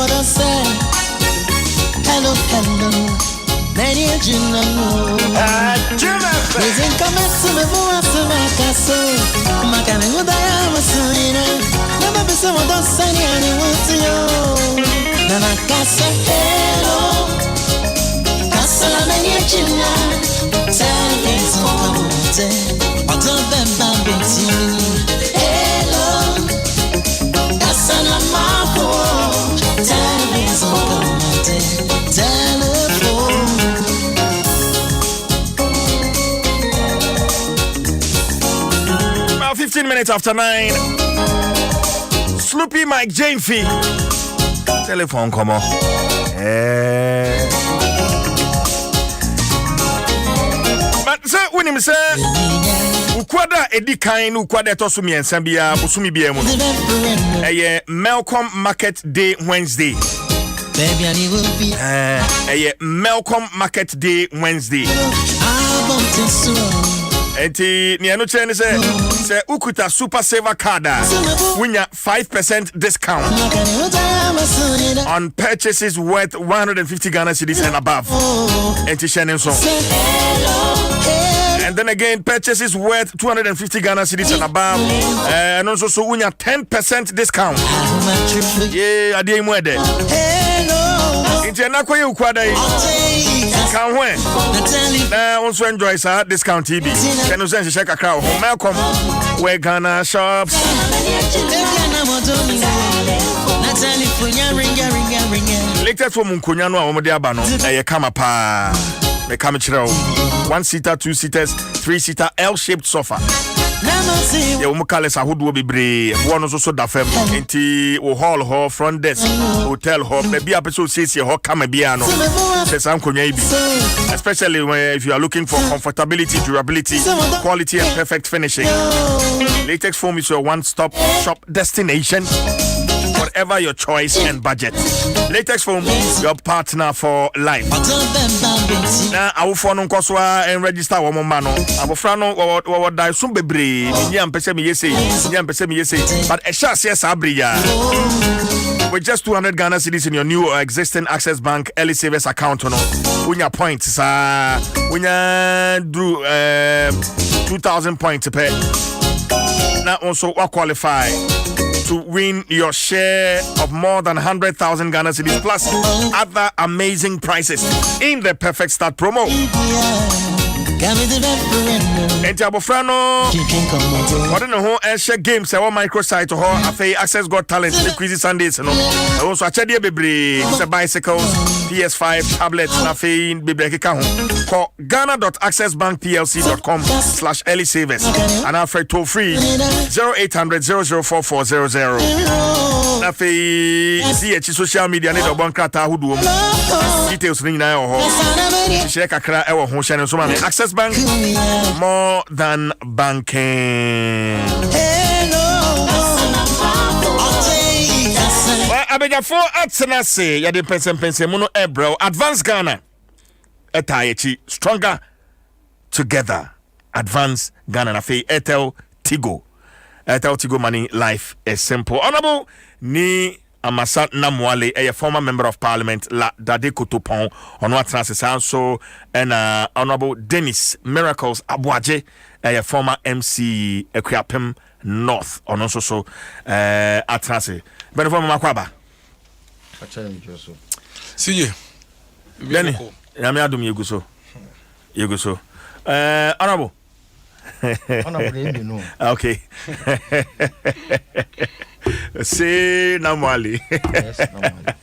what I say. Hello, hello. Many you know. Listen, come and see me for us to make us so. Makana, what I am a son. Never be someone don't say anyone to you. Nana, Casa, hello. Casa, many you know. Tell me something. What of them, Bambiti? Hello. Casa, la Marco. Tell me something. Telephone. 15 minutes after 9. Sloopy Mike Jane Fee. Telephone, come on. But sir, when him say, Ukwada edi kain ukwada tosu miensa bia busumi bia mu. Malcolm Market Day Wednesday. Malcolm Market Day Wednesday. Enti ni anu chene se ukuta super saver card winya 5% discount on purchases worth 150 Ghana cedis and above. Enti chene so. And then again purchases worth 250 Ghana cedis and above. And also so winya 10% discount. Yeah, adi mu ede. Enti na kwa ukwada yi. Kan when also enjoy sa discount TV. Can you send check akra home Malcolm we Ghana shops. Latest for munkonya no a wo de aba no e kama pa. Me kama chira 1 seater, 2 seaters, 3 seater L-shaped sofa. Yeah, we call it a hood will be brave. One also da fem. Inti o hall hall front desk hotel hall. Maybe a person says here hall come be ano. Especially if you are looking for comfortability, durability, quality, and perfect finishing. Latex Foam is your one-stop shop destination. Whatever your choice and budget. Latex Foam, your partner for life. Now, our phone on Koswa and register one mano. Our friend or die soon be Yam Pesemi Yese, but a chance yes abria. With just 200 Ghana cedis in your new or existing Access Bank early savers account, when your points when you do 2,000 points to pay. Now also qualify to win your share of more than 100,000 Ghana cedis plus other amazing prizes in the Perfect Start promo. Enti abofrano what no ho share games e microsite ho afei Access Got Talent the Crazy Sundays no also achede bebre bicycles PS5 tablets na afei bebre keka ho call ghana.accessbankplc.com/early savers and after toll free 0800 004400 na afei DH social media ne do bankrata huduo details ni na ho share kakra e wo ho share so ma Access Bank, more than banking. Well, Abeja for Atsenase, Yadi Mpensenpensenmu no ebro. Advance Ghana, Etayechi, stronger together. Advance Ghana na fe Airtel Tigo. Airtel Tigo money, life is simple. Honorable ni Amasa Namwale, a former member of parliament, La Dade Kotopon, on what transit so, and Honorable Dennis Miracles Abuaje, a former MC Equiapem North, on also so at transit. But from Makwaba. See you. Benny, Adom Yuguso. Honorable. Okay. Say Namwali. Yes, Namwali.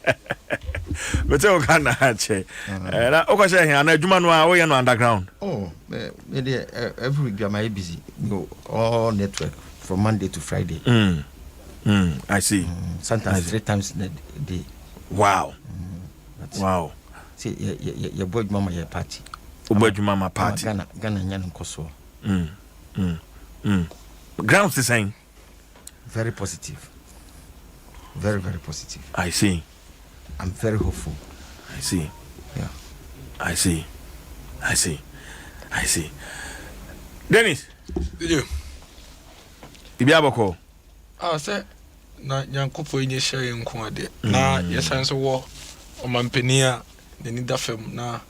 But you can't answer. Na okashe here na adwuma no a wo ye no underground. Oh, every week am I busy. Go all network from Monday to Friday. I see. Sometimes 3 times a day. Wow. Wow. See, your boy mama your party. Mama party. Ghana nyan nkoso. Grounds the same. Very positive. Very, very positive. I see. I'm very hopeful. I see. Yeah. I see. Dennis. Did you? Ibiaboko. Oh, sir. na nyankopo yenye share nko ade na yesan so wo omampania ne ni da fam na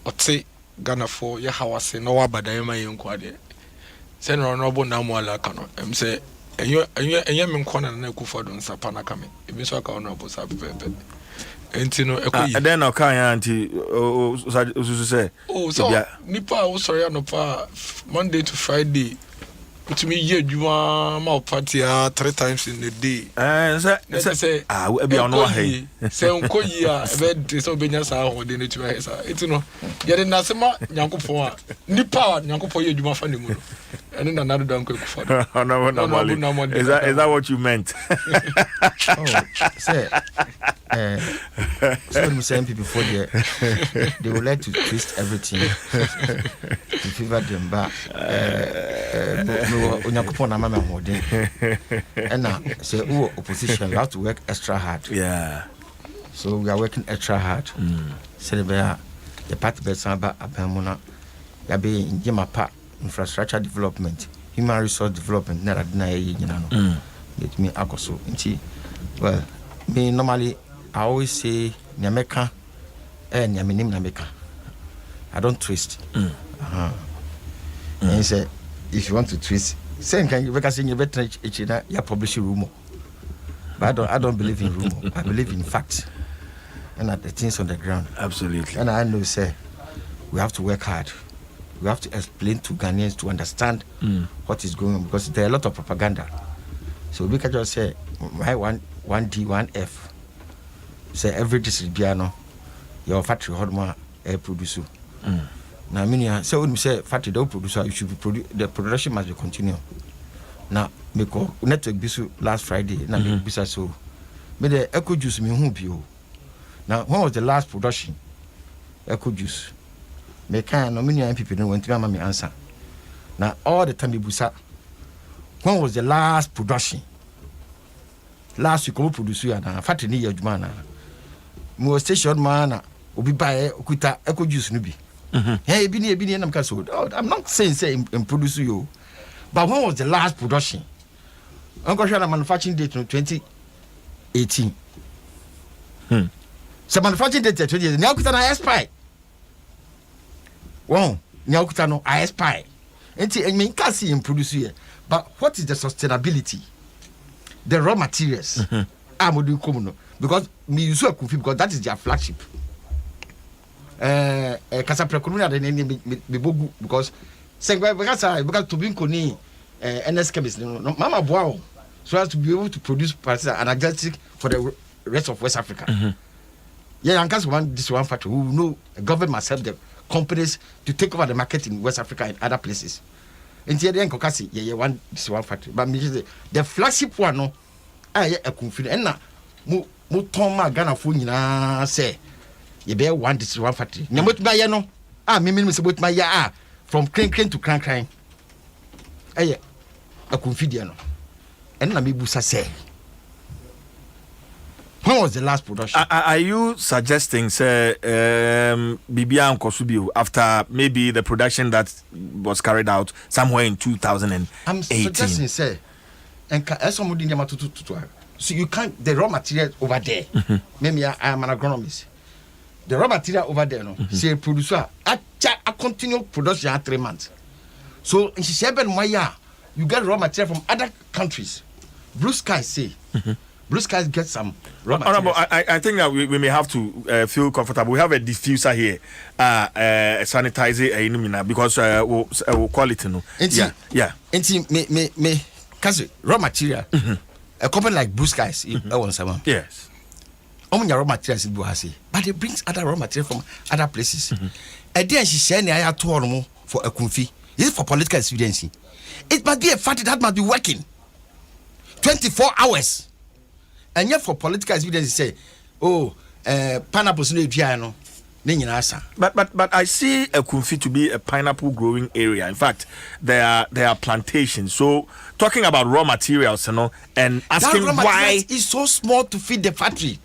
ote Ghana for ye hawase no wabadan ma yenko ade se no no bo na mo ala ka no em se enye me nko na Akufo Addo nsapa na ka me ebi so aka no bo sa pepe enti no ekoyi then no kan ya anti so say so nipa wo sorry no pa Monday to Friday to me ye adwuma ma party 3 times in a day say we be on one hey say unko yi a be so benya sa ho de netu he sa eti no ye de na sema nyankopon a nipa nyankopon ye adwuma fa ne mu no ene na nado dan ko Akufo Addo no is that what you meant? Say so I'm saying people before they would like to twist everything to favor them back. Unyakupon na mama holding. And now say opposition, you have to work extra hard. Yeah. So we are working extra hard. Say the party best about Abamuna. Yabe in Jimapa infrastructure development, human resource development. Nara deny you know. Let me akoso. Well, me normally I always say Nyameka Nyaminim Nyameka. I don't twist. And he said, if you want to twist, say can you because you better you publish a rumor. But I don't believe in rumor. I believe in facts. And at the things on the ground. Absolutely. And I know say we have to work hard. We have to explain to Ghanaians to understand what is going on because there are a lot of propaganda. So we can just say why 1D 1F. Say every district piano your factory hodma produce. Now meaning say when we say factory don't produce you should be the production must be continue. Now make network bisu last Friday na me bisa so me the eco juice me hu bio. Now when was the last production eco juice? Me can no many people don't want to me answer. Now all the time bibusa when was the last production? Last week we produce na factory ni adwuma na mo station man obi buy okuta eco juice no bi hey ebi ni na mka so I'm not saying say in produce you but when was the last production uncle share manufacturing date no 2018 so manufacturing date 2018 now okuta na expire wow now okuta no expire enti enme nka see in produce here but what is the sustainability the raw materials amodu komuno because me use Akufi because that is their flagship Kasaprekonomia de me bogu because because to be koni NS chemist no mama boa so as to be able to produce analgesic for the rest of West Africa. Yeah, and this one factory who know government must help the companies to take over the market in West Africa and other places. And here then Kokasi, one this one factory. But the flagship one no a confident and na mo toma Ghana fo nyina say ye be one this one factory. Nyamot ba ye no me say bot ma ya from crane to crane. A confident no. And na me busa say when was the last production? Are you suggesting, say, Bibia and Kosubio after maybe the production that was carried out somewhere in 2018? I'm suggesting, say, and somebody so you can't the raw material over there. Maybe I am an agronomist. The raw material over there, no, say producer, a continual production at 3 months. So in Sheben you get raw material from other countries. Blue Sky say. Blue Skies get some raw materials. I think that we may have to feel comfortable. We have a diffuser here, sanitizer, because we'll call it. Yeah. Me, because raw material, a company like Blue Skies, yes. Only raw materials in Buhasi, but it brings other raw material from other places. And then she said, I told him for a confi. This is for political expediency. It must be a factory that must be working 24 hours. And yet for political evidence say, pineapple no but I see a Kumfi to be a pineapple growing area. In fact, there are plantations. So talking about raw materials, and asking why it's so small to feed the factory.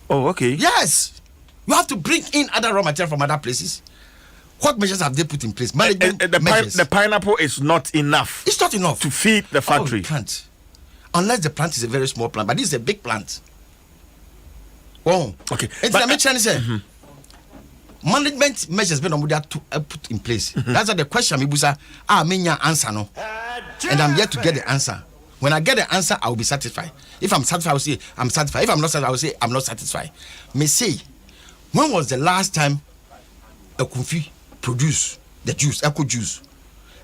Oh, okay. Yes, you have to bring in other raw material from other places. What measures have they put in place? The pineapple is not enough. It's not enough to feed the factory. You can't. unless the plant is a very small plant, but this is a big plant. Oh, okay. It's But, the say management measures been put in place. That's the question. Mibusa, menya answer no, and I'm yet to get the answer. When I get the answer, I will be satisfied. If I'm satisfied, I will say I'm satisfied. If I'm not satisfied, I will say I'm not satisfied. Me say, when was the last time a Kofi produced the juice, eco juice,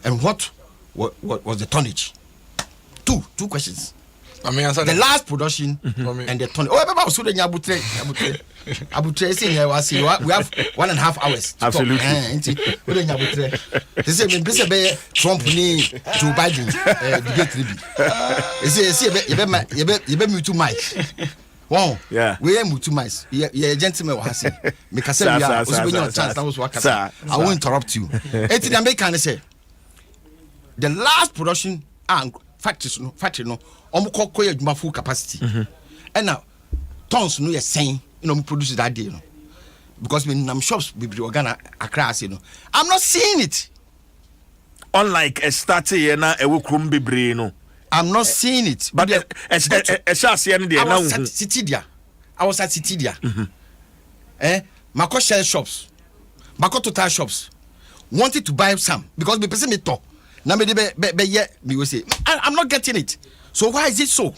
and what was the tonnage? Two questions. I mean, the last production and the tonnage. Oh, I was saying Abutre saying we have 1.5 hours. Absolutely. They say Trump ni Joe Biden debate. They say you be too much. Wow. Yeah. We are too much. Yeah, gentlemen was say because we are also when your chance that was work. I won't interrupt you. Eti the American say the last production factory no koye adwuma full capacity. And now tons no you saying produce that day because when I'm shops we Ghana Accra say no I'm not seeing it. Unlike a starter here na e wo krum bebre no, I'm not seeing it. But a chance here there now. I was at Citidia. Mako shell shops, Mako total shops wanted to buy some because the person me talk. Now me will say I'm not getting it. So why is it so?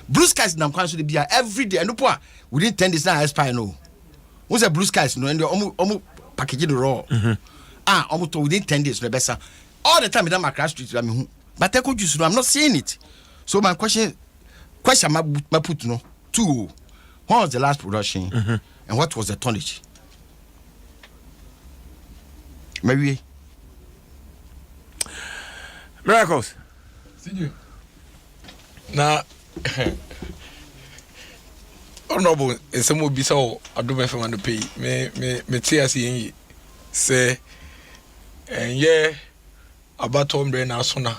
Blue skies na kwan so de bia every day and no within 10 days na expire no. What's the blue skies no and omu package the raw. Omu to within 10 days no better. All the time in my crash street me hu. But I could use no I'm not seeing it. So my question my put no 2. When was the last production and what was the tonnage? Maybe Miracles. See you. Now, honorable, some will be so. I do my family pay. Me tears in say, and yeah, about Tom Brenner sooner.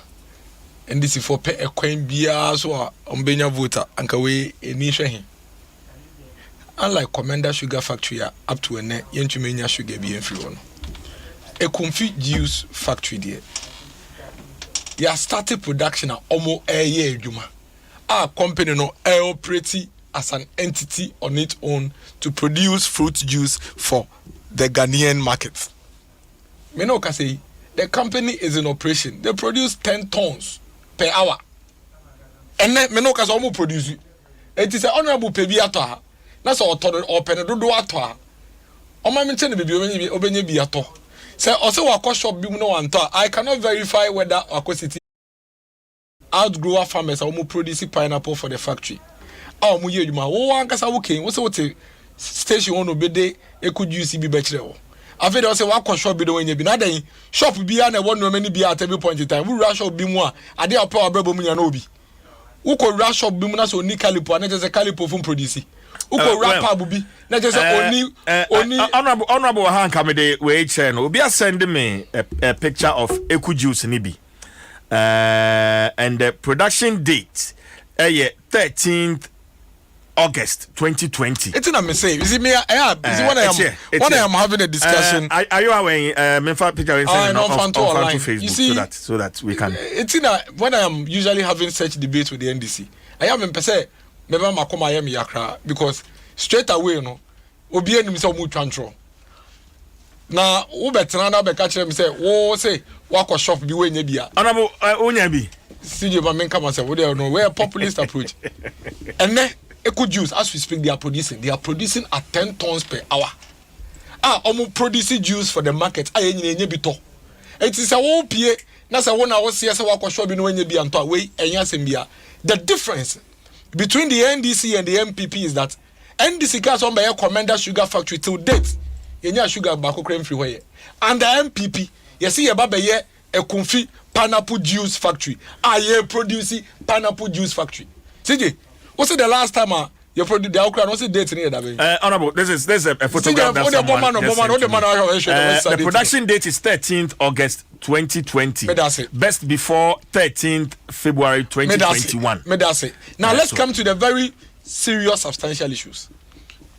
And this is for pay a coin beer so on Benya voter and away a nation. Unlike Commander Sugar Factory up to a net, Yentumania sugar be influence. A confit juice factory there. You started production at almost a year, Juma. Our company no operating as an entity on its own to produce fruit juice for the Ghanaian market. Me no can say the company is in operation. They produce 10 tons per hour. And then me no can say almost produce. It is an honorable pay biata. That's all told or penedo ato. O ma mention the baby obenye biato. Say also wako shop bi no anta. I cannot verify whether wako city outgrower farmers are producing pineapple for the factory. Mu ye djuma wo ankasa wo ken wo se wote station one obede e could use bi be kire wo. Afi dey say wako shop bi do wanya bi na dan shop bi ya na wo no mani bi at every point in time. Wo rush shop bi mu a ade apo abrabo mu nya na obi. Wo ko rush shop bi mu na so ni calipo na just calipo fun produce. Uko rapper bubi na just oni honorable Hanka me de we chair no obi send me a picture of eku juice ni bi and the production date 13th August 2020. It's not me say. You see me when I am having a discussion. Are you aware me for picture on Facebook so that we can. It's when I am usually having such debates with the NDC. I am in person. Maybe I'm yakra because straight away, you know, obi enim say omu twantro. Na wo betra na be ka kire me say wo say wako shop bi we nya bia. Honorable onya bi. CJ ba men come say we dey know where populist approach. And then eco juice as we speak they are producing at 10 tons per hour. Omu produce juice for the market. Nyina nya bi to. It is a wo pie na say wo na wo say wako shop bi no nya bia nto we enya sem bia. The difference between the NDC and the MPP is that NDC has on by a Commander Sugar Factory till date. Yenya sugar bako cream free where. And the MPP, you see a baba ye a Kumfi pineapple juice factory. Ye producing pineapple juice factory. CJ, what's the last time you produced the okra? What's the date in here? Honorable, this is a photograph that the production date is 13th August 2020. Best before 13th February 2021. Now let's come to the very serious substantial issues.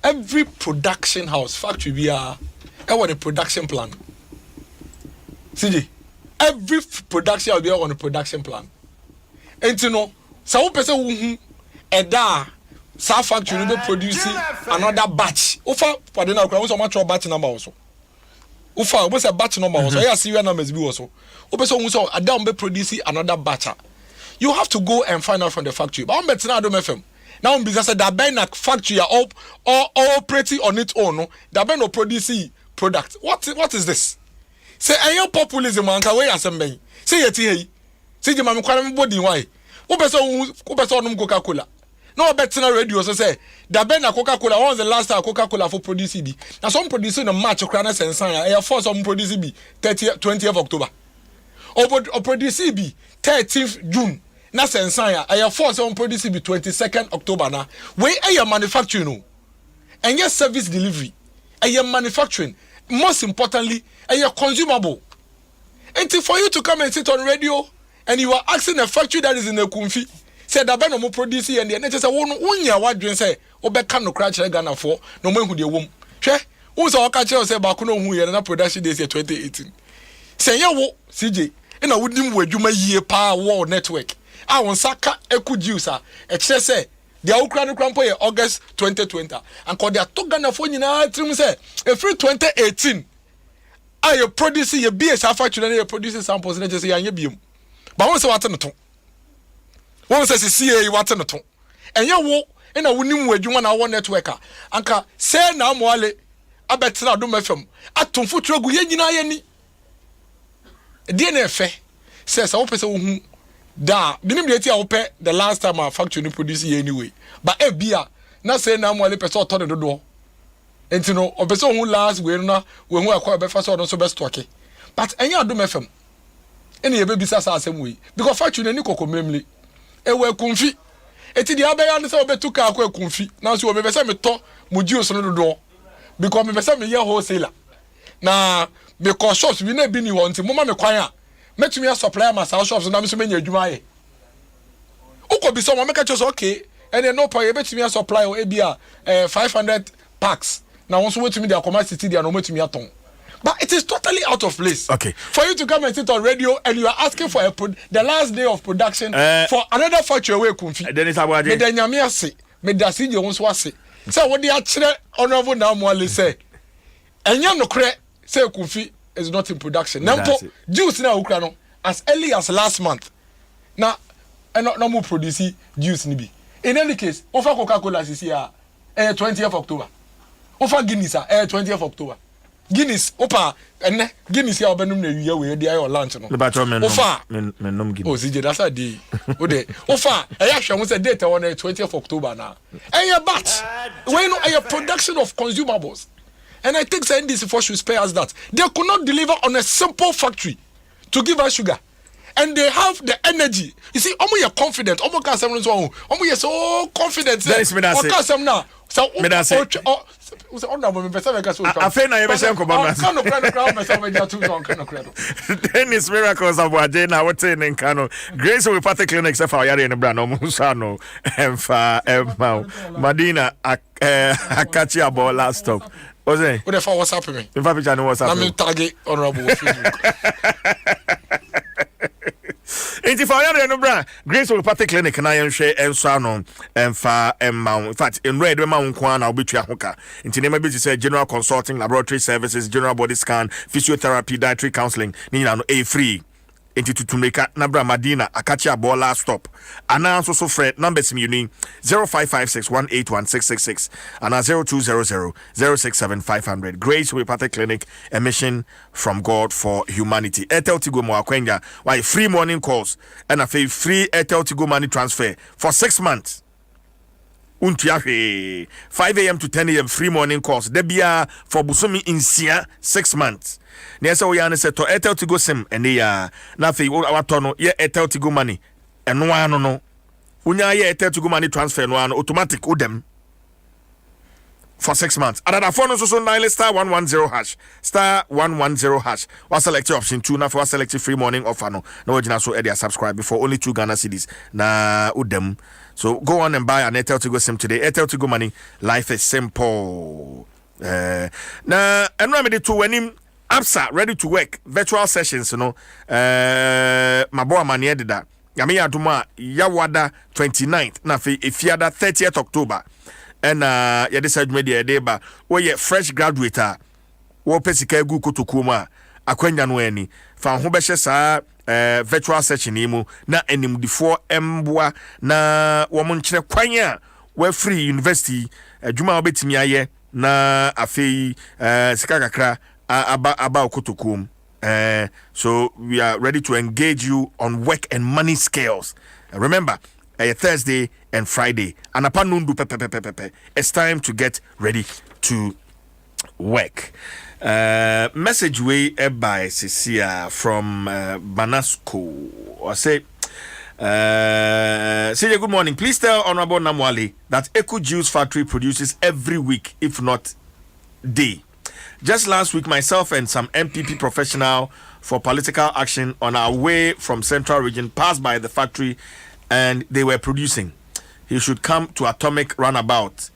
Every production house, factory, we are on a production plan. CJ, every production will be on a production plan. And you know, So person who eda sa factory no be produce another batch. Ofa for the now so much batch number also. Ufa we say batch number also. Yeah, serial numbers be also. O person who so Adom be produce another batch. You have to go and find out from the factory. But I'm betting Adom FM. Now because that ben na factory or operating on its own. No, that ben no produce product. What is this? Say ayo populism anka we asem say yeti hey. Say the mam kwara body why. Who person on Coca-Cola. No betting radio so say that ben na Coca-Cola. When was the last time Coca-Cola for produce B? Now some producing a matchokrana sensan ya for some produce B 20th of October. Or produce B 13th June. Na sensan ya I for some produce B 22nd October na. We aye manufacturing no. And yes service delivery. Aye manufacturing. Most importantly, aye consumable. And for you to come and sit on radio and you are asking a factory that is in a kumfi say that ben no produce and the just say wonya wadwen say obeka no crash Ghana for no man hu de wom hwe wo say oka che say ba ko no hu ye na production days 2018 say ye wo CJ na wodim wo adwuma yie pa wo network a won saka eku juice a e kire say dia ukra no krampo ye August 2020 and ko dia to Ghana for nyina trim say e free 2018 you produce ye BS factory na ye produce samples na just say anya biom but won say what no to won say CA what no to enya wo na wonim wo adwuma na wo network a anka say na amoale abetra Adom FM atomfo trogu ye nyina ye ni die na efe say wo pese wo hu da binim de ti a wo pe the last time our factory produce ye anyway but e bia na say na amoale pese oto de dodo enti no opese wo hu last we na we hu akwa be fa so no so be stock but enya Adom FM ene ye be bisa sa asem we because factory ni kokomemli ewe kumfi eti dia be ya ne se obetuka akwa kumfi na so me be se me to mo ji oso no dodo because me be se me ye wholesaler na because shops bi na bi ni ho nti mo ma me kwan a metumi ya supply ma sa shops na me so menya adwuma ye uko bi so mo make cho okay ene no pa ye betumi ya supply o e bia 500 packs na won so wetumi dia commercial dia no metumi aton. But it is totally out of place. Okay. For you to come and sit on radio and you are asking for the last day of production for another factory away kumfi. Then it's about me the nyame ase, me da si je won so ase. Say what dey akire honorable na Amoale say. Enya no kre say kumfi is not in production. Nampo juice na ukra no as early as last month. Na no more produce juice ni bi. In any case, offer Coca-Cola this year 20th of October. Offer Guinness 20th of October. Guinness opa enne Guinness ya obenum na wiye we dey your lunch no ofa menum Guinness o CJ that's a day o dey ofa eya hwem say date on 20th of October na eya bat when no production of consumables and I think saying this before should spare us that they could not deliver on a simple factory to give us sugar and they have the energy. You see omo you confident omo ka sem so omo you so confident say o ka sem na so we honorable Mpensenpensenmu so afena ye be shem ko ba kan no crowd me say we just too on kan no crowd Dennis miracles of waje na wote in kano Grace we party clinic se fa yare ne bra no musa no emfa Madina akachi abo last stop ose what the for WhatsApp me in fact picture no WhatsApp na me tag honorable Facebook Enti for yare no bra Grace we party clinic na yen hwe enso ano emfa emma in fact in red be ma nko na obetua hoka enti ne ma bi say general consulting laboratory services general body scan physiotherapy dietary counseling ni na no free enti tutumeka na bra Madina akachi abola stop ana so fred numbers mi uni 0556181666 and 0200067500 Grace Homeopathic Clinic, a mission from God for humanity. Airtel Tigo mo akwenya why free morning calls and a free Airtel Tigo money transfer for 6 months. 5 a.m. to 10 a.m. free morning calls. Debia for busumi insia 6 months. Nesa we yana se to Airtel Tigo sim ene ya na fe awatono ye Airtel Tigo money eno ano no unya ye Airtel Tigo money transfer no ano automatic udem for 6 months. Another phone so dial star 110 hash star 110 hash. Was select option 2 na for select free morning offer no. No original so area subscribe before only 2 Ghana cedis na udem. So go on and buy an Airtel Tigo SIM today. Airtel Tigo money, life is simple. Na enramede to wenim APSA ready to work virtual sessions, you know. Maboa mani edida Yami Aduma Yawada 29th na fe Efiada 30th October. And ya decide media deba where ye fresh graduate wo pesika egu kotokuma akwanya no ani fa ho behye saa virtual session imu na animdifo emboa na wo mo nkyere kwan a we free university adwuma obetimi aye na afei sika kakra aba kotokum. So we are ready to engage you on work and money scales. Remember, Thursday and Friday. Anapanundu pepe. It's time to get ready to work. Message way by Cecilia from Banasco. I say, good morning. Please tell Honorable Namwali that Eco Juice Factory produces every week, if not day. Just last week, myself and some MPP professional for political action on our way from Central Region passed by the factory and they were producing. He should come to Atomic Runabout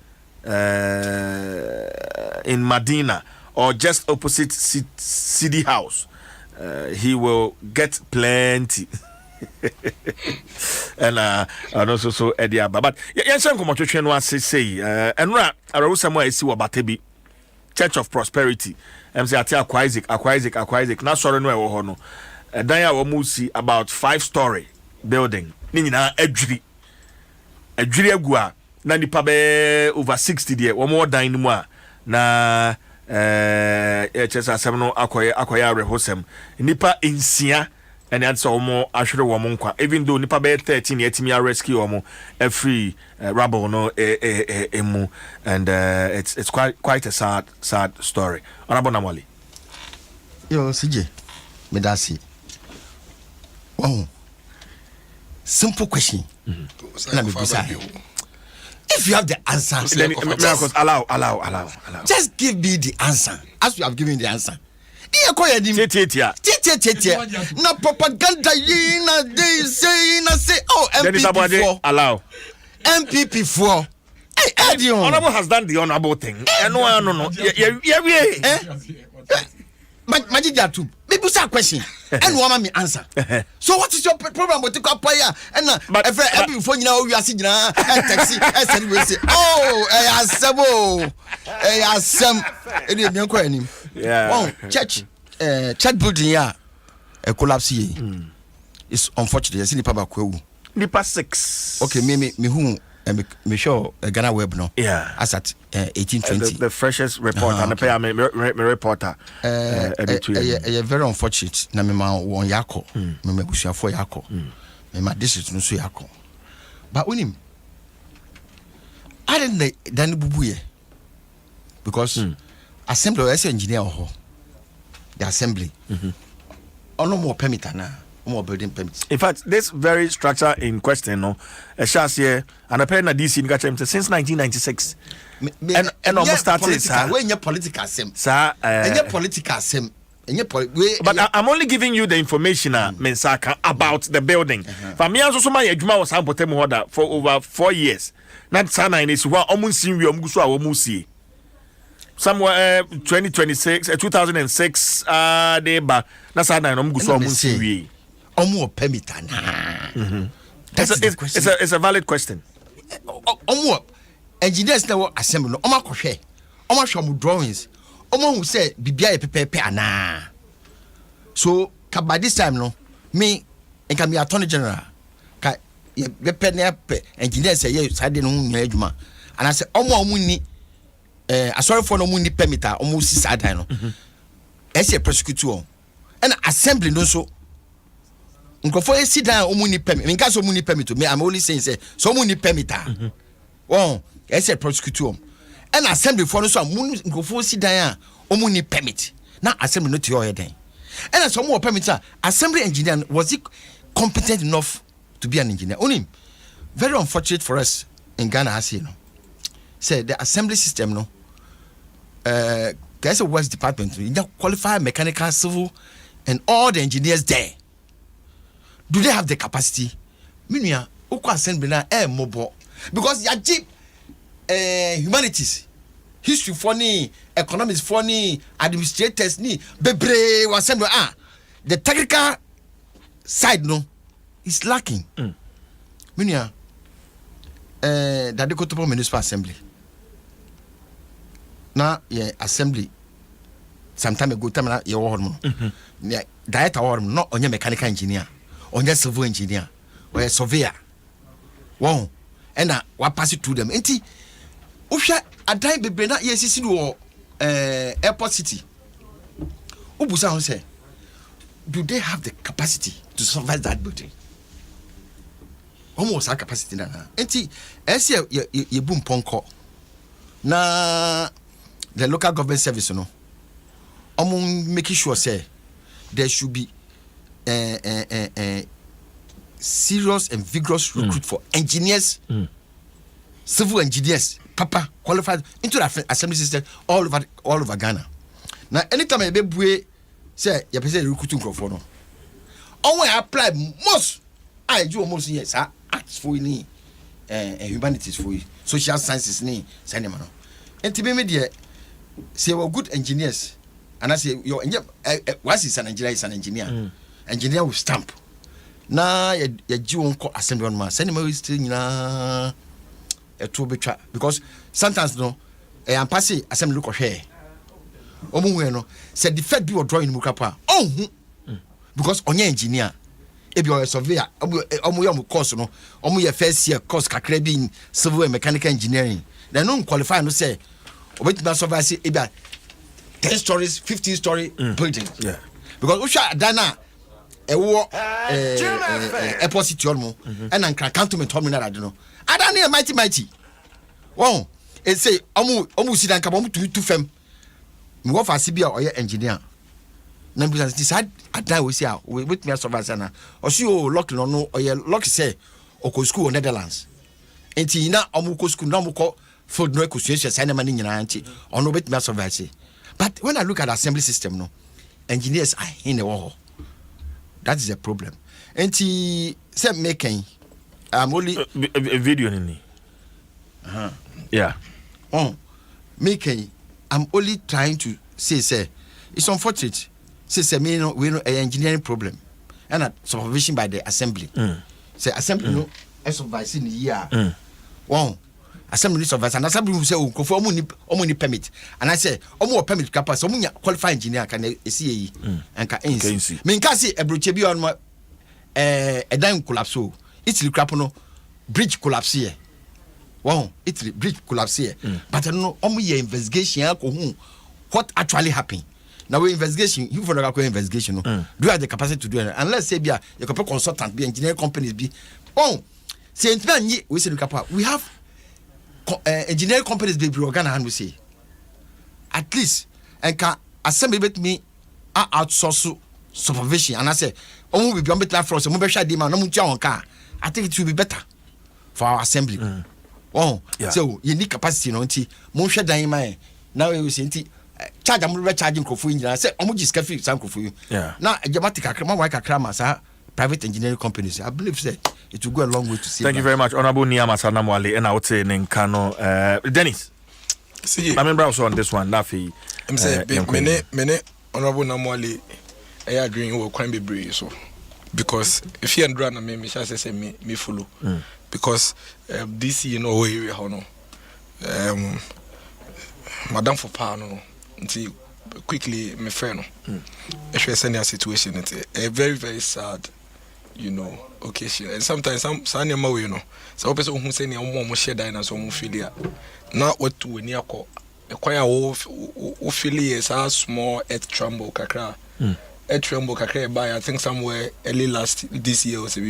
in Medina or just opposite City House. He will get plenty. And also so Eddie Abba. But Yansan Komocho no say and ra Arusamo esi wabatebi Church of Prosperity. Say ati Aquaisic. Na sorry no e wo ho no. Dan ya wo musi about 5-story building. Ni nyina adwiri agua na nipa be over 60 there. Wo mo dan ni mu a na chesa asem no akoya rehosem. Nipa insia and that's almost actually woman even though nipa be 13 yetimi rescue omo free rubble no emu and it's quite a sad story. Honorable Namwali. Yo CJ medasi. Oh, simple question. Let me decide. If you have the answer, allow. Just give me the answer as you have given the answer. No propaganda. They say, oh, MPP4. Allow. MPP4. Hey, Adom. Honorable has done the honorable thing. No. Majidatu. Maybe say a question. And one me answer. So what is your problem with the player? And every phone now we are seeing and taxi. And we say, oh, yeah. Church building here collapse here. It's unfortunate. I see the papa Nipa 6. Okay, me who me sure Ghana Web no. Yeah. As at 1820. The freshest report and the pay me reporter. Very unfortunate. Na me ma won yako. Me busuafo yako. Me ma district no so yako. But unim I didn't dan bubuye. Because assembly as engineer ho. The assembly. Ono more permit na. More building permits. In fact, this very structure in question, no, a chance here, and a pen at DC in Gachem since 1996. And almost started, sir. When your political sim, sir, and your political sim, and your but I'm only giving you the information, Mensaka, about the building. For me, also, my Ejuma was order for over 4 years. Not Sana in this one, almost seen we almost somewhere 2026, 2006, that's how I'm going to Omo permit it's a valid question. Omo engineers now assemble no omo kohwe omo show drawings omo who say bibia pepe ana. So by this time no me and can be attorney general ka be pe engineers say you sade no nya adwuma and I say omo ni sorry for no ni permit omo si sade no ese prosecutor and assembly no so Nkofo sit down omuni permit. In case omuni permit me, I'm only saying say so omuni permit. Oh, I said prosecutor. And assembly for no so nkofo sit down omuni permit. Now assembly not your head. And some more permit assembly engineer was he competent enough to be an engineer? Only very unfortunate for us in Ghana as you know. Say the assembly system no guys works department you qualified mechanical civil and all the engineers there. Do they have the capacity? Minya, uko assembly na mobile because ya jeep humanities, history funny, economics funny, administrators ni bebre assembly the technical side no it's lacking. Minia, that they go to municipal assembly. Now, yeah, assembly. Some time ago, time you hormone. Yeah, director hormone, not on your mechanical engineer, on your civil engineer, or a surveyor. Wow, and what pass it to them? Enti, Usha, a time be bena yes, airport city. Ubusa say, do they have the capacity to survive that building? Almost a capacity na. Enti, esi ye boom ponko. Na the local government service no. Making sure say there should be serious and vigorous recruit for engineers, civil engineers, papa qualified into the assembly system all over Ghana. Now, anytime I be say you present recruiting for no, I apply most. I do almost yes, arts for ni, humanities for you, social sciences ni, cinema no. And to be media, say we good engineers. And I say, your what is an engineer? Is an engineer. Engineer with stamp. Na ye Jew on assembly on man. Send him still na a two betra because sometimes no am passing assembly look or hair. Omu no said the Fed do or drawing mukapa. Oh, because on your engineer, if you are a surveyor, omu course no, omu your first year course kakre being civil and mechanical engineering. They don't qualify no say. Wait, na surveyor say 10 stories, 15-story buildings. Yeah. Because Usha Dana airport city almost and then cantonment terminal I don't know. I don't know mighty. Wow. It say omu sit and come to fem. Me work for CBA or engineer. Na be decide adan we say with me surveyor na. O see o lock no or lock say o go school in Netherlands. Enti na omu go school na omu ko food no equation say na mani nyina anti. Ono with me surveyor say. But when I look at the assembly system, no, engineers are in the war. That is a problem. And he said, making I'm only a video in me. Yeah. Oh, making I'm only trying to say, it's unfortunate. Say, we know an engineering problem and a supervision by the assembly. Say, assembly, no, as of in the year. Wow. Assembly surveys and assembly will say, oh, for only permit. And I say, more permit capacity, so qualified engineer can see and can see. Mean, can see a bridge on my a dime collapse. It's the crapono bridge collapse here. Wow, it's the bridge collapse here. But I don't know, only investigation, what actually happened. Now, we investigation, you for the investigation, do you have the capacity to do it? Unless say, you can consultant, be engineering companies, be. Oh, say, we say, we have. Engineering companies be Ghana and we say at least and can assembly with me outsource supervision and I say we be better for us we share demand no on car. I think it will be better for our assembly. Oh yeah. So you need capacity no nti mo hwe dan man now we say nti charge am be charging crofo engineer say just cafe sam crofo you now ejamati kakra ma wa kakra ma sa private engineering companies. I believe say it will go a long way to see. Thank you very much, Honorable Niama Sanamwale. And I would say Nkano Dennis. See, I remember also on this one. Nafi. I'm saying many Honorable Namwale. I agree with crime be brave so because if you and run me shall say me follow because this you know area how no Madam for power no until quickly my friend if you send a situation it's a very sad occasion and sometimes some you know so person who say ni omo share dinosaur mo filia na what to ni akọ ekwaya wo filia is a small earth tremble kakra by I think somewhere early this year or so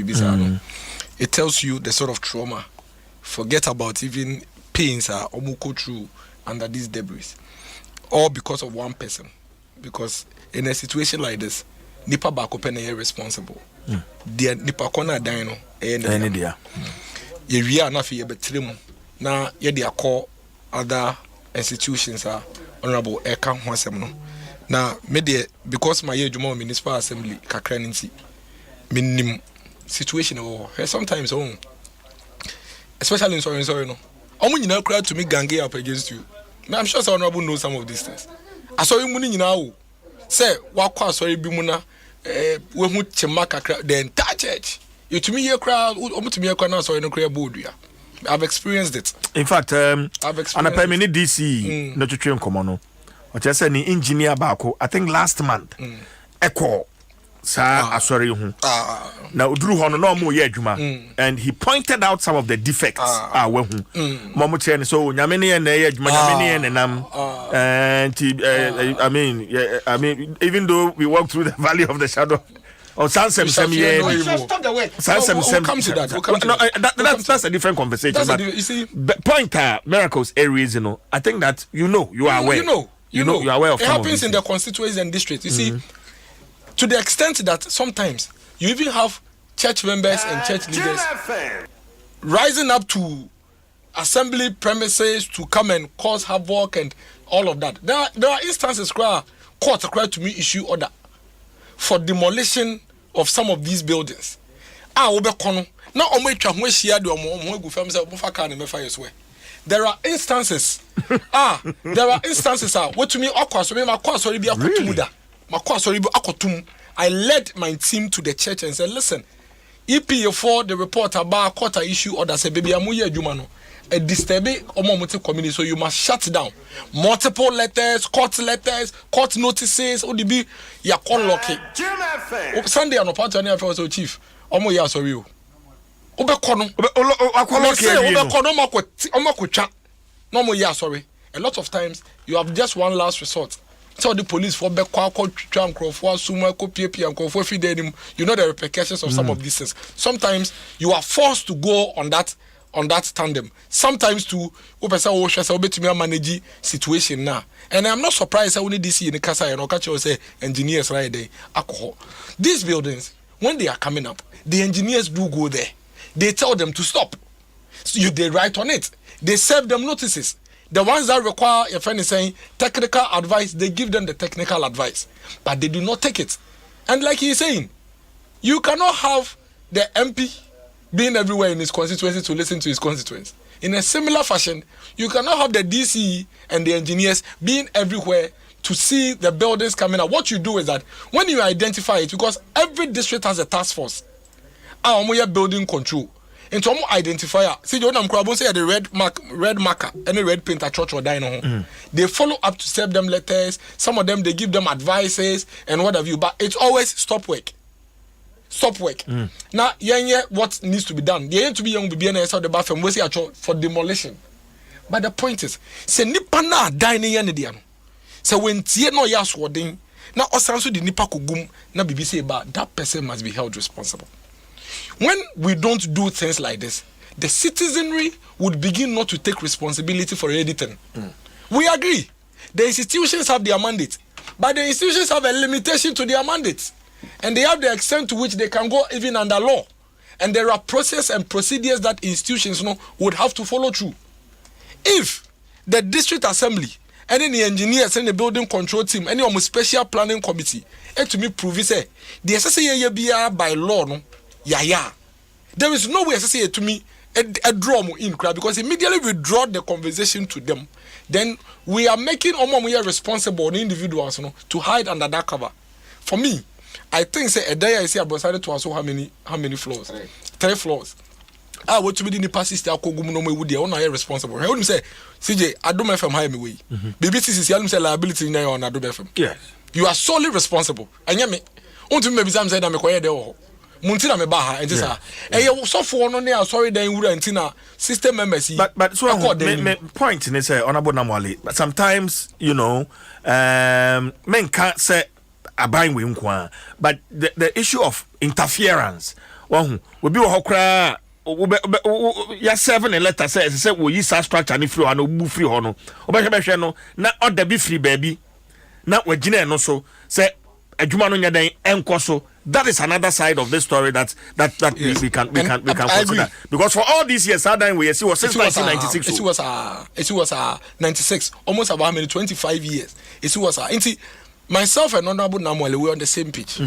it tells you the sort of trauma. Forget about even pains are almost go through under these debris all because of one person, because in a situation like this nipa back open air responsible the nipa corner dino and dia we are not here betrim na ye dia call other institutions are honorable eka hwasem no na me de because my ejuma municipal assembly kakra nti minim situation or sometimes especially in sorry no omo nyina kra to me gang up against you. I'm sure honorable knows some of these things. I saw you money now say wakwa sorry bi mu na we hu chema kakra the entire church You to me, you crowd, to me, you so you create board. I've experienced it. In fact, I've experienced and a minute DC, no to train common. Or just any engineer Bako, I think last month, Echo, sir, sorry, now Drew Hono no more Juma, and he pointed out some of the defects. Momuchen, so Yamini and Yamini and I mean, even though we walk through the valley of the shadow. Or Nsem Panel. Stop the work. We'll come to that. That's a different conversation. But you see, point miracles areas, you know. I think that you are aware. You are aware of it happens in the constituencies and districts. You see, to the extent that sometimes you even have church members and church leaders rising up to assembly premises to come and cause havoc and all of that. There are instances where court required to me issue order for demolition of some of these buildings. Now there are instances. What to me, I led my team to the church and said, listen, EPA4, the report about court issue order say, baby, I'm here, Jumano. A disturbing community, so you must shut down. Multiple letters, court notices, ODB, ya call lucky. Sunday and part of also chief. Omo ya sorry. No ya sorry. A lot of times you have just one last resort. Tell the police for back for sumo and you know the repercussions of some of these things. Sometimes you are forced to go on that tandem. Sometimes to manage situation now. And I'm not surprised I only DC in the casa and Okacho say engineers right there. Alcohol. These buildings, when they are coming up, the engineers do go there. They tell them to stop. So they write on it. They serve them notices. The ones that require, your friend is saying, technical advice, they give them the technical advice. But they do not take it. And like he's saying, you cannot have the MP being everywhere in his constituency to listen to his constituents. In a similar fashion, you cannot have the DCE and the engineers being everywhere to see the buildings coming up. What you do is that when you identify it, because every district has a task force, building control. And to identifier, see, you know, say the red marker, any red paint at church or dino. They follow up to serve them letters. Some of them they give them advices and what have you. But it's always stop work. Now, what needs to be done? They need to be young to be the bathroom. We say for demolition. But the point is, say nipa na dining yanidiano. So when tie no yaswording, now osanso di nipa kugum na bibi say about that person must be held responsible. When we don't do things like this, the citizenry would begin not to take responsibility for anything. We agree. The institutions have their mandate, but the institutions have a limitation to their mandate. And they have the extent to which they can go even under law. And there are processes and procedures that institutions would have to follow through. If the district assembly, any engineers, any building control team, any special planning committee, to me prove it, the SSA by law, there is no way SSA to me a draw in crowd because immediately we draw the conversation to them. Then we are making responsible individuals to hide under that cover. For me, I think say a day I see about to also how many floors? 3 floors. What to be in the past is the Akogum would the responsible. I wouldn't say CJ, Adom FM high me way. BBC is say liability in on Adom FM. Yes. You are solely responsible. And yet me, until maybe some said I'm a quiet there. Muntina me baha and just so for no sorry then would antina system members. But so point in say honorable Namwali. But sometimes, men can't say abain we nkwa, but the issue of interference will be hokra ya 7 letter say we use structure ni free no bu free ho no obehwe no na order be free baby na wagina no so say adwuma no nya dan enko so. That is another side of this story that yes. we can consider. Because for all these years, how we see was since 1996. It was 96, almost about 25 years. It was myself and Honorable Namwale, we are on the same page.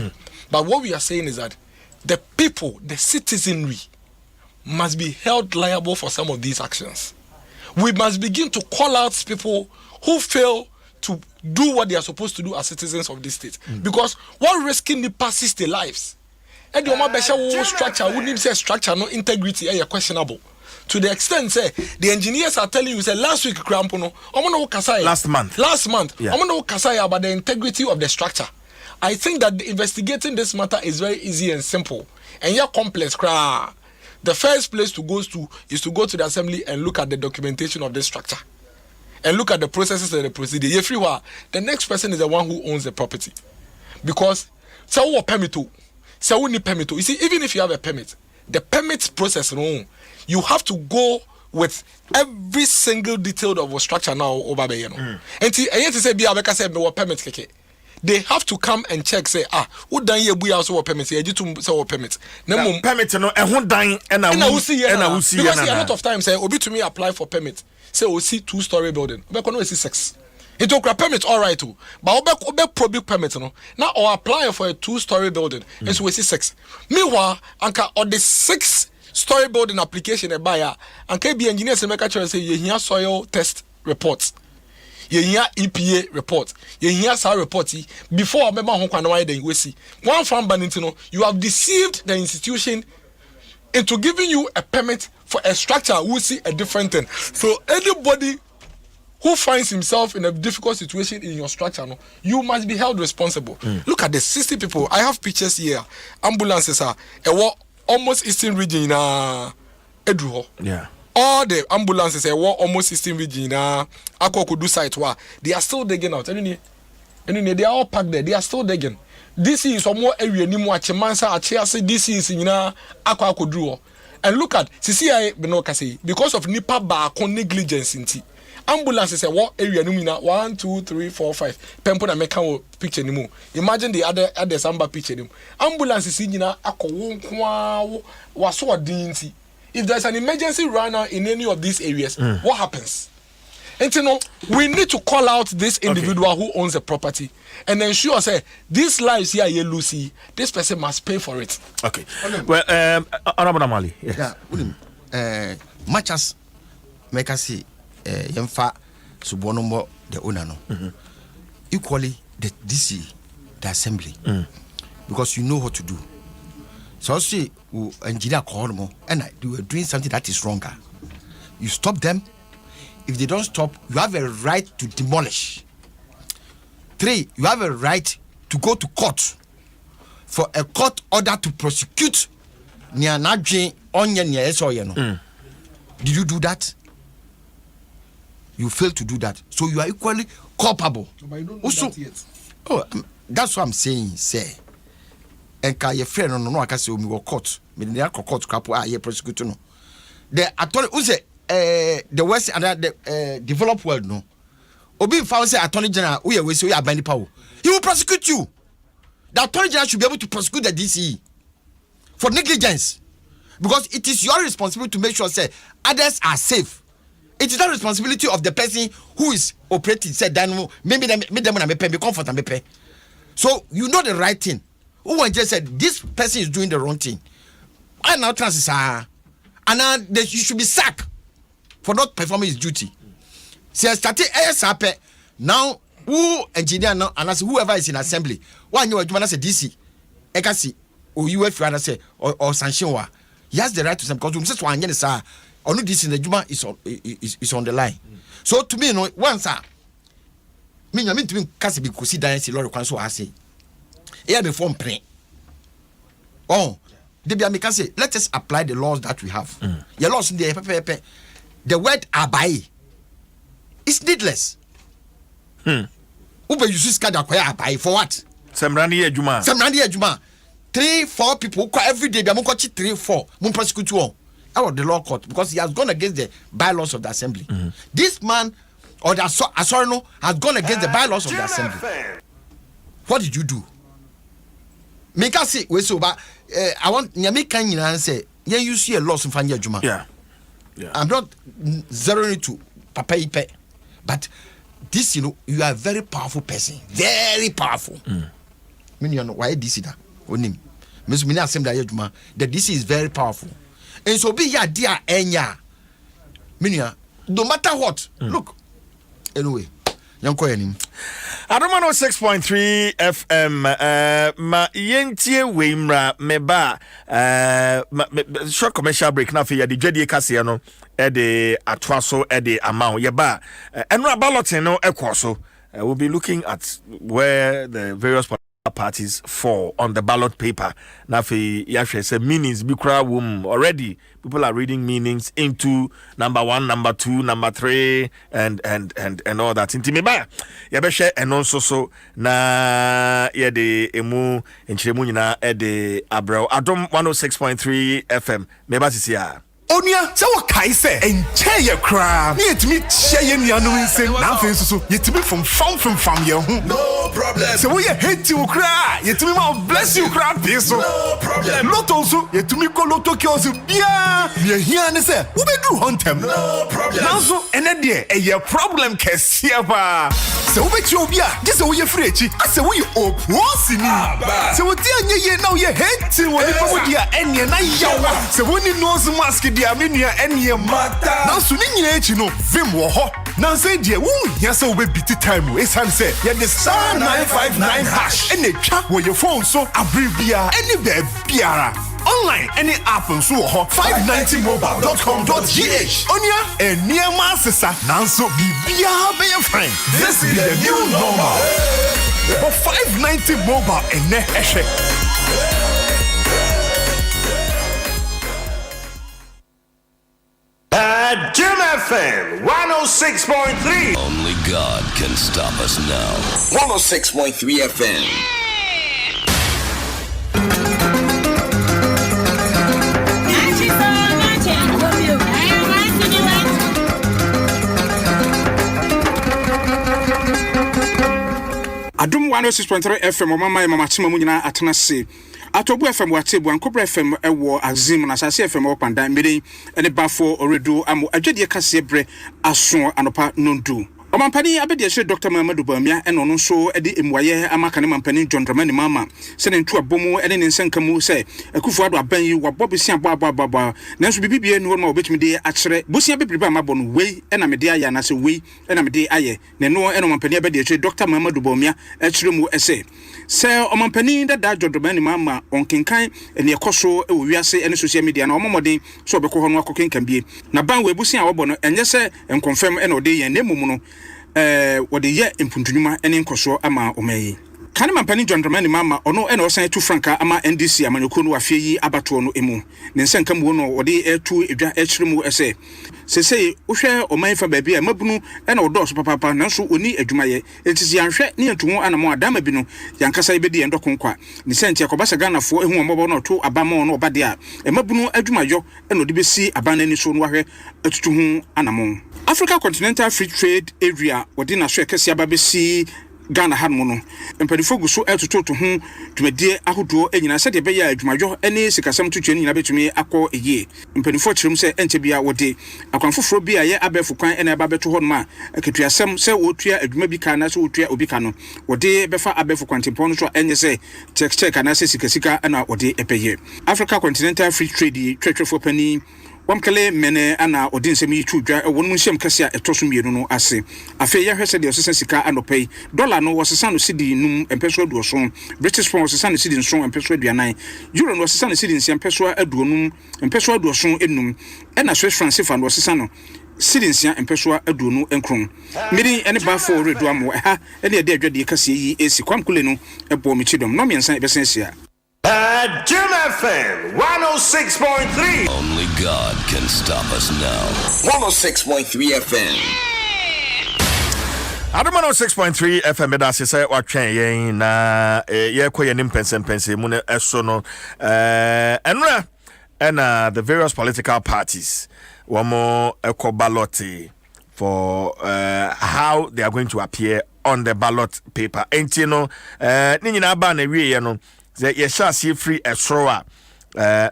But what we are saying is that the people, the citizenry, must be held liable for some of these actions. We must begin to call out people who fail to do what they are supposed to do as citizens of this state. Because what risking the persist their lives and the Oma structure wouldn't say structure no integrity questionable. To the extent say the engineers are telling you say last week Krampono, last month. Yeah. About the integrity of the structure. I think that investigating this matter is very easy and simple. And you're complex. The first place to go to is to go to the assembly and look at the documentation of this structure. And look at the processes and the procedure. The next person is the one who owns the property. Because you see, even if you have a permit, the permit process, you have to go with every single detail of a structure now over there. And to say, permit. They have to come and check, say, who done ye we also permit? You to say permit. Permit no and who dying and I will see because a lot of times say obi to me apply for permit. Say we see 2-story building. We can see 6. It took a permit all right too. But obe probably permit no. Now or apply for a 2-story building and so we see 6. Meanwhile, anka or the 6-story building application a buyer and can be engineers and make sure say you hear soil test reports. You hear EPA report. You hear SAR report. Before I remember we see one from Banintino, you have deceived the institution into giving you a permit for a structure who see a different thing. So anybody who finds himself in a difficult situation in your structure, you must be held responsible. Look at the 60 people. I have pictures here. Ambulances are almost Eastern region in Edruho. Yeah. All the ambulances are almost 16 region Akokudu site where they are still digging out. And they are all packed there. They are still digging. This is some more area ni mo achemansa achease this is Akokudu. And look at CCI Benoka say because of nipa ba negligence inti. Ambulances are what area ni 1, 2, 3, 4, 5. Pempo na meka wo picture ni mo. Imagine the other samba picture ni mo. Ambulances nyina akọ waso adinti. If there's an emergency right now in any of these areas, what happens? And we need to call out this individual who owns the property and ensure say these lives here you Lucy, this person must pay for it. Okay. Well, Honorable Amali. Yes. Yeah. Much as make us see Yemfa Subonomo the owner no. Equally the DC, the assembly. Because you know what to do. So I see engineer call them and you are doing something that is wrong. You stop them. If they don't stop, you have a right to demolish. 3, you have a right to go to court for a court order to prosecute. Did you do that? You failed to do that. So you are equally culpable. But I don't do that yet. Oh, that's what I'm saying, sir. And your friend no I can say we were court. Me dey court kapo ye prosecute no. The attorney who say the West and the developed world no. Obi found say attorney general we say we abandon power. He will prosecute you. The attorney general should be able to prosecute the DCE for negligence because it is your responsibility to make sure say others are safe. It is the responsibility of the person who is operating. Say then maybe them na me pay me comfort and me pay. So you know the right thing. Who just said this person is doing the wrong thing. And now chances are, and now you should be sacked for not performing his duty. See, started ASAP. Now, who engineer now, and as whoever is in assembly, one you are say DC, Ekasi, or UF, say, or sanction, he has the right to some because just one year, sir, or no, this in the Juma is on the line. So to me, no, once, sir, me, I mean to me, Cassie, because he died, see, Lord, I say. Here before praying. Oh, they say, let us apply the laws that we have. Your laws in the word abai is needless. Ube you see abai for what? Semrandi Ejuma. 3-4 people every day. They are 3-4. Mun prosecute you. Out of the law court because he has gone against the bylaws of the assembly. This man or the Asorno has gone against the bylaws of the assembly. What did you do? Make us see we so but I want Nyame kan nyina say you see a loss in Fanya Juma. Yeah. I'm not zeroing it to Papa Ipe, but this you are a very powerful person, very powerful. Me you know why this that onim. Me so me na asem da Juma. The DC is very powerful. And so be ya dia enya. Me no matter what. Look. Anyway, yanko enim. Adom 106.3 FM ma yentie weimra meba short commercial break na fe ya de dwade kase no e de atwaso e de amount ye ba enra balloting no ekoso we'll be looking at where the various parties fall on the ballot paper. Now, say meanings bikra womb already. People are reading meanings into number 1, number 2, number 3, and all that. Inti meba yabeshe and also so na yede emu enchiremu nyina ede abro Adom 106.3 FM meba sisia. Onia, so kai say enche ye kra. Me etimi chia ye nuanu nsem. Na afenso so yetimi from ye ho. No problem. So we hate you kra. Yetimi ma bless you kra peso. No problem. Lotto so yetimi ko lotto kios bia. Ye hia ne say wo be do hontem. No problem. Now so ene de ye problem kesia ba. So we ti obi a, je say we ye free echi. Ase we oposi ni. So we ti anye ye now ye hate you we pa wo dia ene na yawa. So we ni nose mask dia menua ene mata na so ni nyina echi no vim wo ho na say dia wo hia say wo be biti time we san say ye the star 959 hash ene twa wo your phone so abribia ene be biara online any app so ho 590mobile.com.gh onia eniema sesa nanso bibia be your friend. This is the new normal for 590 mobile ene ehwe. Adom FM 106.3. Only God can stop us now. 106.3 FM. Adom 106.3 FM mama chima mu nyina atena se. Atobu FM wate bu ankobra FM ewo azim na sase FM opanda mbere ene bafo oredu amo adwede kase bre aso anopa nondu. Omampani abedi hye Dr. Mamadu Bamia eno no so edi emwaye amaka ne mampani John Dramani Mama se ne ntu abomu ene ne nsankamu se akufu ado aban yi wabobisi ababa nanso bibibie no ma obetimi de akere bosia bebriba amabo no wei ena mede aya na se wei ena mede aye ne no eno mampani abedi hye Dr. Mamadu Bamia akere mu ese se omampani da John Dramani Mama onkenkan ene ekoso e wo wiase ene social media na omomodin so obekọ ho no akokenkan bie na ban we bosia wabo no enye se enconfirm ene ode yen nemu no wode ye impuntunuma ene nkoso ama omayi kane mampani John Dramani Mama ono ene osan etu franka ama NDC amanyoko no afie yi abato no emu ne nsanka mu no wode etu edwa echiremu ese sesei wohwe oman fa baabi a mabunu ene odoso papa nanso oni adwumaye etisi yanhwe ne entuho anamo adama bi no yankasa ibedi endokonkwa ne senti akobasa ganafo ehu omobo no to abamo no obade a mabunu adwumayo ene odi besi abana ni so no wahwe atutuhu anamo Africa Continental Free Trade Area wode na so ekese ababesi Ghana hanmo no empadifo guso etototo ho dwumadie ahodo enyina sede be ya adwumadwo ene sikasam tutwe nyina betumi akọ eye empadifo kyerem se enche bia wode akwanfoforo bia ye abefu kwan ene aba beto ho no ma aketuasem se wotua adwuma bi ka na se wotua obi ka no wode befa abefu kwantempɔ no so enye se check na se sikasika na wode epeye Africa Continental Free Trade twetwefo pani Wamkele mene ana odin semi yi tudwa wonu nhyem kase a etoso mienu no ase afi ya hwese de osesa sika anopay dollar no wosesa no sidi num empeso aduoso British pound wosesa no sidi nson empeso aduanan euro no wosesa no sidi nsia empeso aduonum empeso aduoso enum ena Swiss franc sefa no wosesa no sidi nsia empeso aduonu enkron miri ene ba for redu amo ha ene de adwade kase yi esi kwamkule no ebo mi chidom no miensan ebesensia Adom FM 106.3. Only God can stop us now. 106.3 FM. Adom 106.3 FM da se say watwen yen na ye koye ne Mpensenpensenmu ne eso no enra and the various political parties wamo eko balloting for how they are going to appear on the ballot paper. Enti no ni nyina ba na wie no ye shall see free esroa.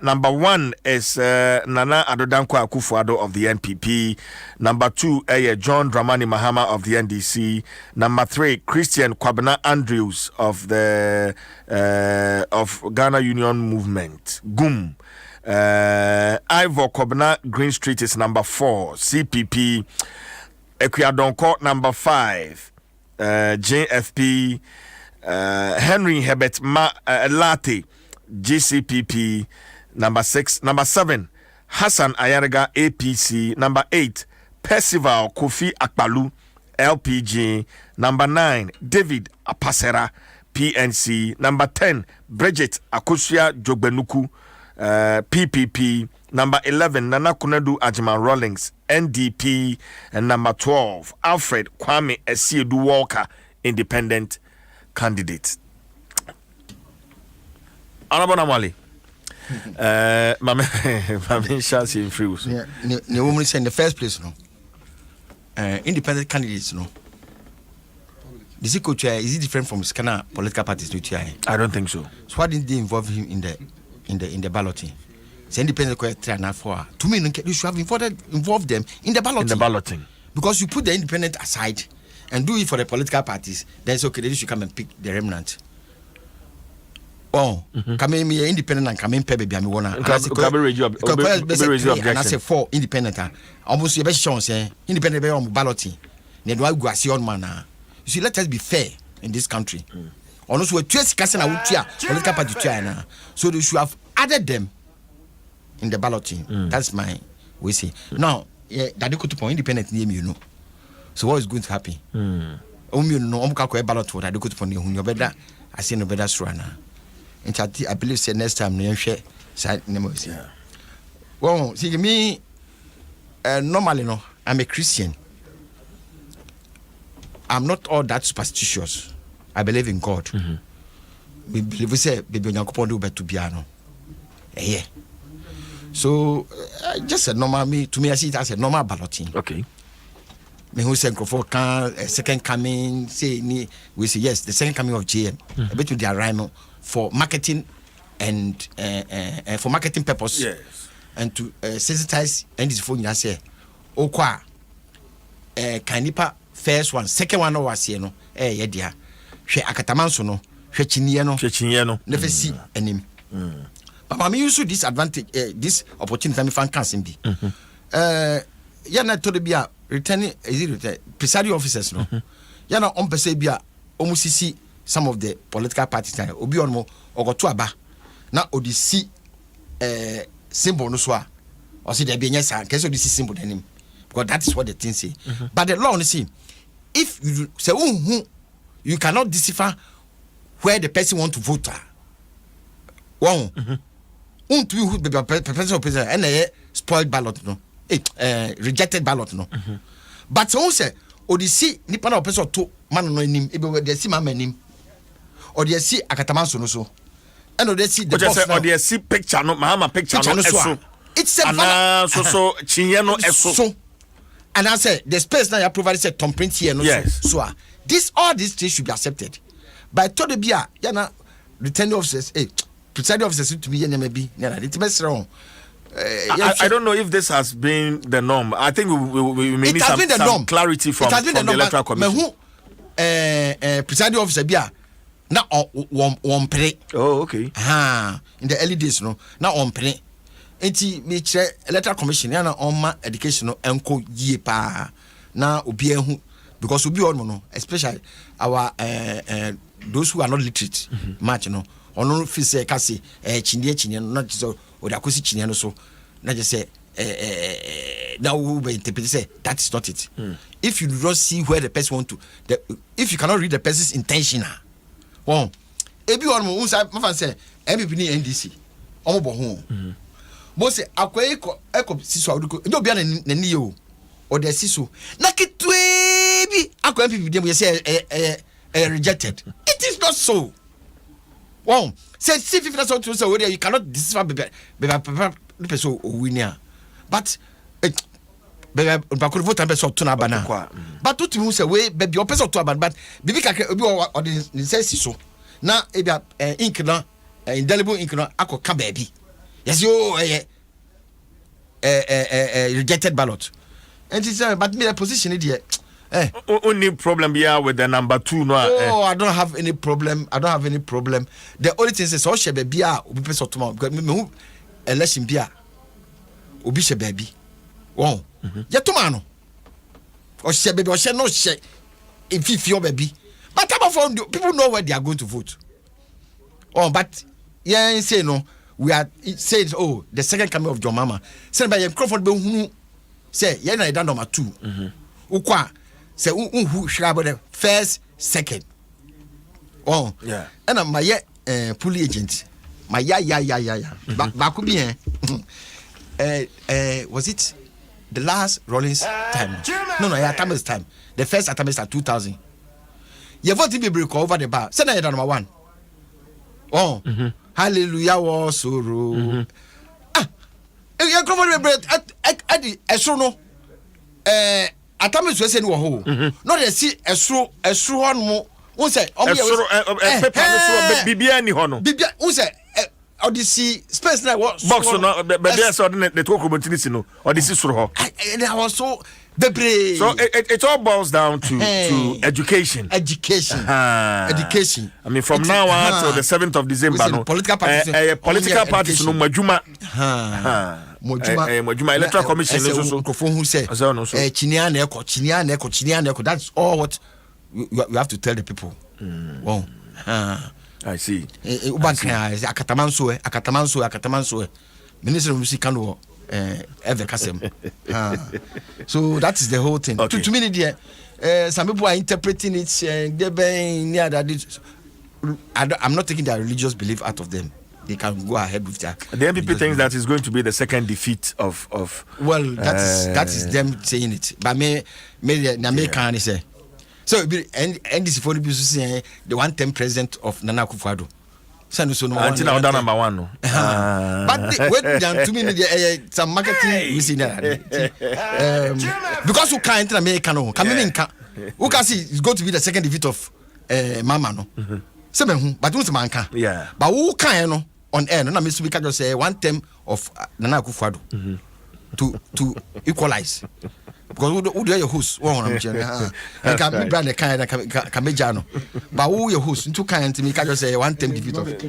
Number 1 is Nana Adodanko Akufo-Addo of the NPP. Number 2 John Dramani Mahama of the NDC. Number 3 Christian Kwabena Andrews of the of Ghana Union Movement GUM. Ivor Kwabena Green Street is number 4 CPP. Ekuyadonko number 5. JFP, Henry Herbert Latte, GCPP, number 6. Number 7, Hassan Ayarega, APC. Number 8, Percival Kofi Akpalu, LPG. Number 9, David Apasera, PNC. Number 10, Bridget Akosia Jogbenuku, PPP. Number 11, Nana Kunadu Ajiman Rawlings, NDP. And number 12, Alfred Kwame Esiedu Walker, independent candidate. Honorable Namali, Mame Shasi in free. The woman said in the first place, no, independent candidates, no. Is it different from Scana political parties to TI? I don't think so. So why didn't they involve him in the balloting? It's independent criteria for. To me, you should have involved them in the balloting. In the balloting. Because you put the independent aside and do it for the political parties, then it's okay, they should come and pick the remnant. Oh, come in independent and come in baby. I'm one. And I say 4 independent. Almost your best chance, independent on balloting. Then why go see on man? You see, let us be fair in this country. Also, we're discussing our political party China, so they should have added them in the balloting. That's my we see. Now, that you could put independent name, you know. So what is going to happen? You know, ballot for that you could put your better. I see no better strana. And I believe say next time you share side name. Well, see me. Normally, no, I'm a Christian. I'm not all that superstitious. I believe in God. We believe we say baby Nyankopon do better piano. Yeah. So just a normal to me I see it as a normal balloting. Okay. Me who say for second coming say we say yes, the second coming of JM. A bit to their rhino for marketing and for marketing purpose. Yes. And to sensitize and this phone you say okwa kanipa first one, second one was here no. Yeah dear. She akatamanso no. She chiniye no. Never see him. But I use this advantage, this opportunity. Me fan can't be. Yana told be a returning presiding officers no. Yana on per se be a almost see some of the political parties. Obi on mo ogoto aba. Na odisi symbol no so. Or see there be any sign. Case odisi symbol denim. Because that is what the thing say. But the law on see. If you say you cannot decipher where the person want to vote. One, who be president and a spoiled ballot no, rejected ballot no. But so say, or the see nipa na person to man no nim, ebe they see man nim, or they see akatamanso no so, and or they see the boss or they see picture no, mahama picture no eso. It's a so chinye no eso. And I say the space now you provide say tom print here no yes. So all these things should be accepted. But to the bia yana returning officers presiding officers to be maybe it's wrong. I don't know if this has been the norm. I think we may need some clarity from the electoral commission. Presiding officer bia na on pre. Oh, okay. In the early days no na on pre. Enti me chere electoral commission na on ma education no enko yie pa na obi ehu because obi on no especially our those who are not literate much no ono fi say ka say chinie no not so o da kosi chinie no so na just say now we be interpret say that is not it. If you don't see where the person want to if you cannot read the person's intention ebi on mo unsa ma say MPP ni NDC omo bo ho mo say akwai eko siso awuko ndo bia na ni o the siso na kitwe bi akwai MPP dem say rejected. It is not so. Wow. Say 50% to say you cannot decipher the person winner. But but could vote and person to na bana. But to me say we be your person to ban but bibi kakra obi or the sense so. Na e bia ink na indelible ink na akoka baby. Yes you rejected ballot. And it's but me the position there. Only problem here with the number 2 no. I don't have any problem. The only thing is so she baby obi person to because me election bia obi she baby. Wow. Ya to man no. O she baby o she no she. if your baby. But people know where they are going to vote. Oh, but yeah, say no. We are saying, oh, the second coming of John Mama. Said by Crawford who say, yeah, I done number 2. Ukwa say who should have the first, second. Oh, yeah. And I'm my pulley agent. My yeah. But could be was it the last Rollins time? No, Atamis time. The first Atamis at 2000. You voted me break over the bar. Send number 1. Oh, hallelujah, was sorrow. You come on, at the Esrono. Atamis was saying, "Whoa, not a see a shrew on more." Who said, "Oh, Bibiani Hono." Bibia, who said, Odyssey space like what? Box or not, but there's the talk about Tinisino, or this is so. And I was so the so it all boils down to education. Education. Education. I mean, from now on till the 7th of December, no political parties, no Majuma. Mojuma Electoral Commission is also who say Chinia Neko. That's all what you have to tell the people. Wow. I see. Akatamanso. Minister of Music Kano ever Kasem. So that is the whole thing. Okay. To me, dear, some people are interpreting it they're being near that. I'm not taking their religious belief out of them. They can go ahead with that. The MPP thinks that is going to be the second defeat of well, that is them saying it. But me can say. So and this for the one-term president of Nana Akufo-Addo. Until now, number 1. No. But wait down to me some marketing we see that. Because you can't American no. Who can see it's going to be the second defeat of Mama no. But who's man can? Yeah. But who can no on air no me speak just say one term of Nana Akufo-Addo to equalize. Because who do your host? One I'm saying. And can be brand the kind can be Jano. But who your host? Two kind to me can just say one term defeat of. To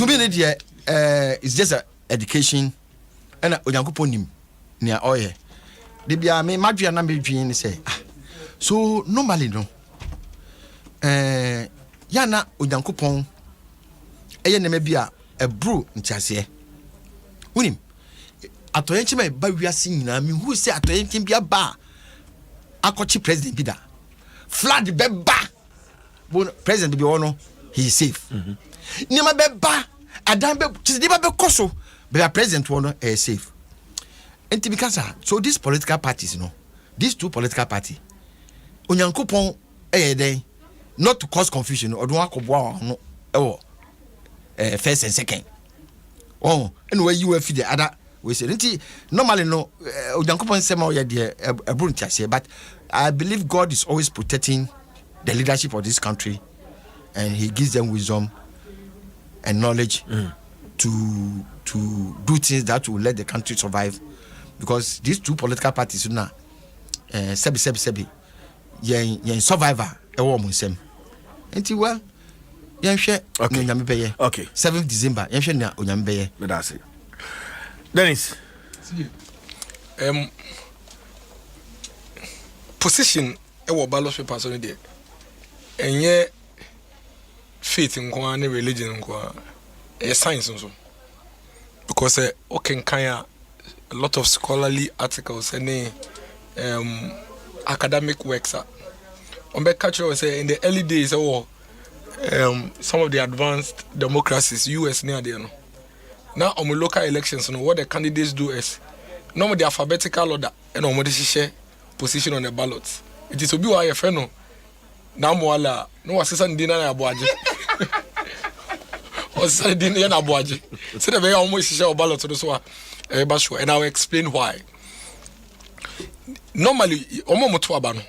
me, it's just a education and Onyankopon nim near oye. They be a me madria na me dream say. So normally no. Yana Onyankopon eye na me bia a brew ntiase. Unim atoyenche me ba wiase nyina me who say atoyenche bia ba akochi president bida flood be ba bon president bi wono he is safe nyama be ba adam be tidi ba be koso be president wono safe enti because so these political parties these two political party Onyankopon den not to cause confusion odun akoboa no first and second and where you feed the other we say normally no Onyankopon say ma de but I believe God is always protecting the leadership of this country and he gives them wisdom and knowledge to do things that will let the country survive, because these two political parties now sebi yen survivor e wo mo nsem enti well yen hwe onyame beye okay 7th December yen hwe na onyame beye that's it. Dennis, position e wo ballot paper so dey enye faith nko and religion nko e science nso, because okay kan a lot of scholarly articles and academic works on the culture say in the early days some of the advanced democracies US near there no. Now on local elections what the candidates do is normally the alphabetical order and on the share position on the ballots. It is to be why a friend now moala no assistant dinner na aboaje or say dinner na aboaje say the way almost share ballot to so and I'll explain why. Normally omo moto aba no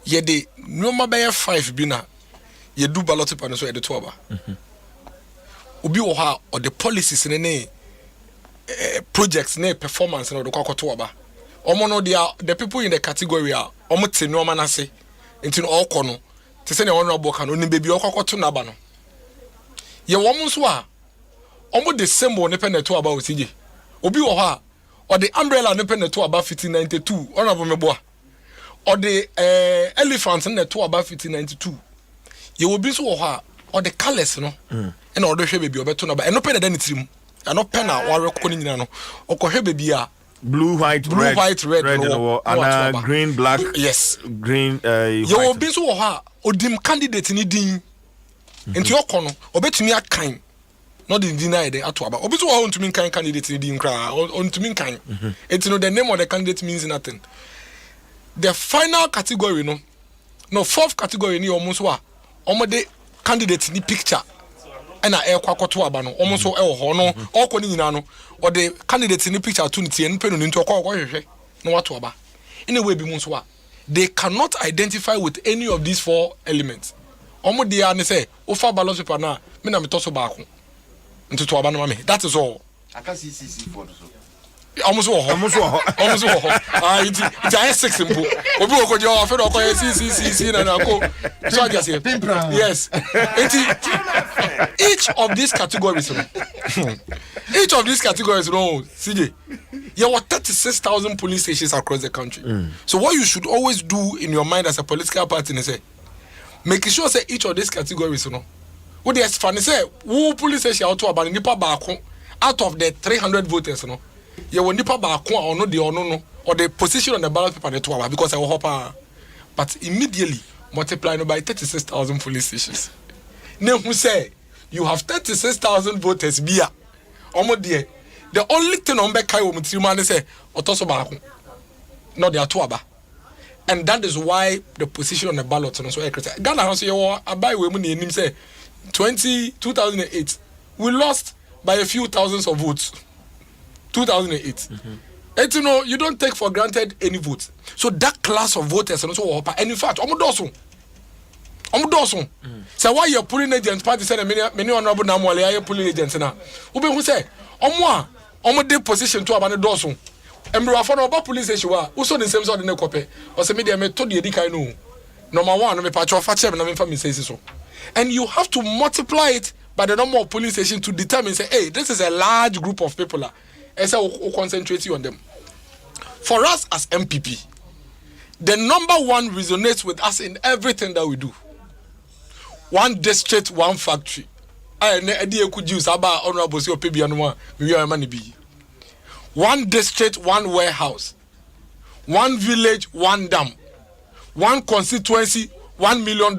ye de normal be 5 bi na ye do ballot paper so ye de to aba obi wo ha or the policies ne projects ne performance no de kwakoto aba omo no the people in the category are omo te normal na se nti no okọ no te se ne honorable kan oni bebi okwakoto na aba no ye wo mo so a omo the symbol ne pen to aba osije obi wo ha or the umbrella ne pen to aba 1592 honorable meboa or the elephants in the 2 about 1592. You will be so hard or the colors, no, and or the baby or better, and no pen at any team, and no pen or reckoning, or baby. Blue, white, red, and green, black. Yes, green. You will be so hard or dim candidate in the into your corner or bet me a kind. Not in deny the Atuaba. Obviously, I want to mean kind candidate in the cry or to mean kind. It's the name of the candidate means nothing. The final category, no fourth category, ni almost wa. Almost candidate in the picture. And I air quacotuabano, almost so no, or coninano, or the candidates in the picture opportunity and pen into a call. No watuaba. Anyway, be Muswa. They cannot identify with any of these 4 elements. Almost the answer say, Ofa balance paper now, me na me toso back. Into to abandon me. That is all. I can see for almost all. It's a 6 simple. Obi ko je o fe do ko see na go. So I just say yes. Each of these categories CJ, there were 36,000 police stations across the country. So what you should always do in your mind as a political party is say making sure say each of these categories what the funny say who police station out to about nipa baako out of the 300 voters you will nipa baako or no the or the position on the ballot paper to about because I will hop but immediately multiplying by 36,000 police stations. Now who say you have 36,000 voters bia omo there the only thing on back kai wo mutima ne say otoso baako not the atuaba. And that is why the position on the ballot so Ghana also you abai we mu ne nim say 2008 we lost by a few thousands of votes. 2008 and you don't take for granted any votes. So that class of voters and also and in fact omodoso so why you're pulling agents party said many honorable namwale are pulling agents now ube who say omo de position to abane doso emro afọ na oba police station wa uso the same so de ne kope o se me de me to de edikai no number 1 no me pa cho fa che na me fa me say so. And you have to multiply it by the number of police stations to determine, say, hey, this is a large group of people. And so we'll concentrate on them. For us as MPP, the number 1 resonates with us in everything that we do. 1 district, 1 factory. One district, 1 warehouse. 1 village, 1 dam. 1 constituency, $1 million.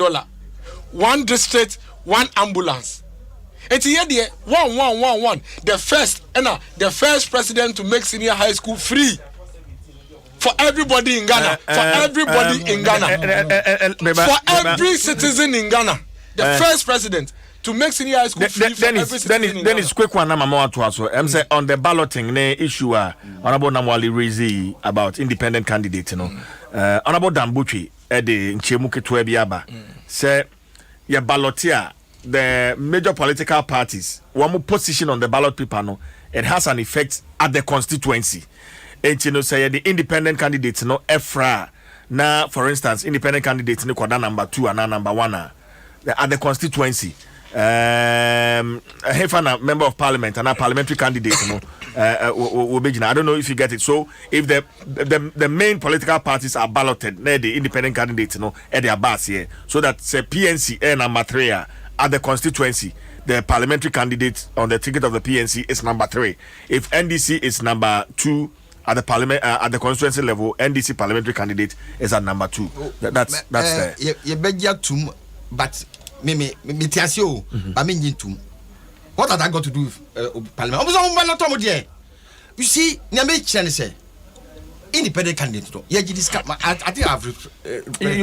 1 district, 1 ambulance. It's here the 1. The first president to make senior high school free for everybody in Ghana. For every citizen in Ghana. The first president to make senior high school free for every citizen in Ghana. Then it's quick one. I'm saying on the balloting issue. Honorable Namwali Rizi about independent candidates. Honorable Dambuchi Ede Nchemuke Tuebiaba say. Your ballotier, the major political parties, one position on the ballot paper, it has an effect at the constituency. And say the independent candidates, EFRA. Now, for instance, independent candidates, number 2 and number 1 at the constituency. A member of parliament and a parliamentary candidate, I don't know if you get it. So, if the main political parties are balloted, the independent candidates, at their base here, so that say PNC number 3 at the constituency, the parliamentary candidate on the ticket of the PNC is number 3. If NDC is number 2 at the parliament at the constituency level, NDC parliamentary candidate is at number 2. That's there. But me tiasio ba me nyintum. What has that got to do with parliament? You see, nyame chene say independent candidate. I think I've maybe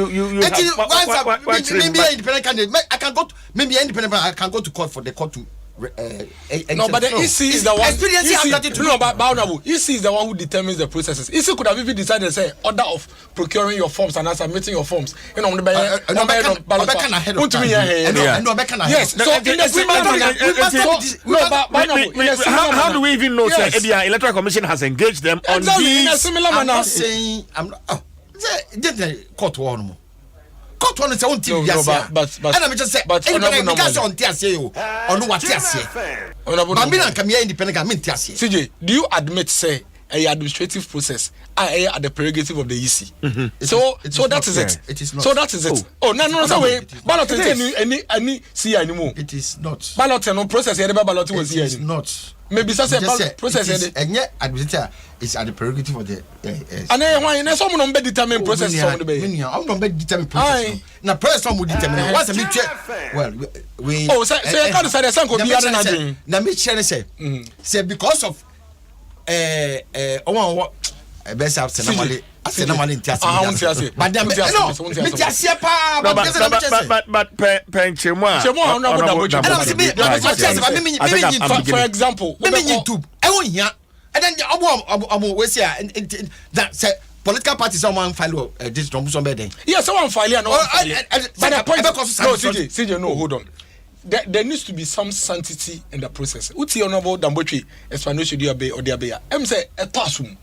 independent candidate. I can go to, maybe independent. I can go to court for the court to. No, but the EC is the one. EC is the one who determines the processes. EC could have even decided, say, order of procuring your forms and submitting your forms. You know, yes. So in a similar manner, how do we even know that the Electoral Commission has engaged them on these? In a similar manner, I'm saying, I'm not. Court one. But I'm just saying, but CJ, do you admit, say, a administrative process at the prerogative of the EC. So that is it. It is not. So that is it. Oh no way. Ballot any see anymore. It is not. Ballot no process ballot was here. It is not. Maybe say process and yet administrator is at the prerogative of the and why someone on determine process some the I'm not determine process. Now person will determine what's a bit well we so you can't say some could be other na me say because of what best have normally but for example and then we say that political parties someone file this somebody yes someone file but the point CJ no hold on. There needs to be some sanctity in the process. Uti honorable Dambotri explanation dia be or dia be. Say a tasum.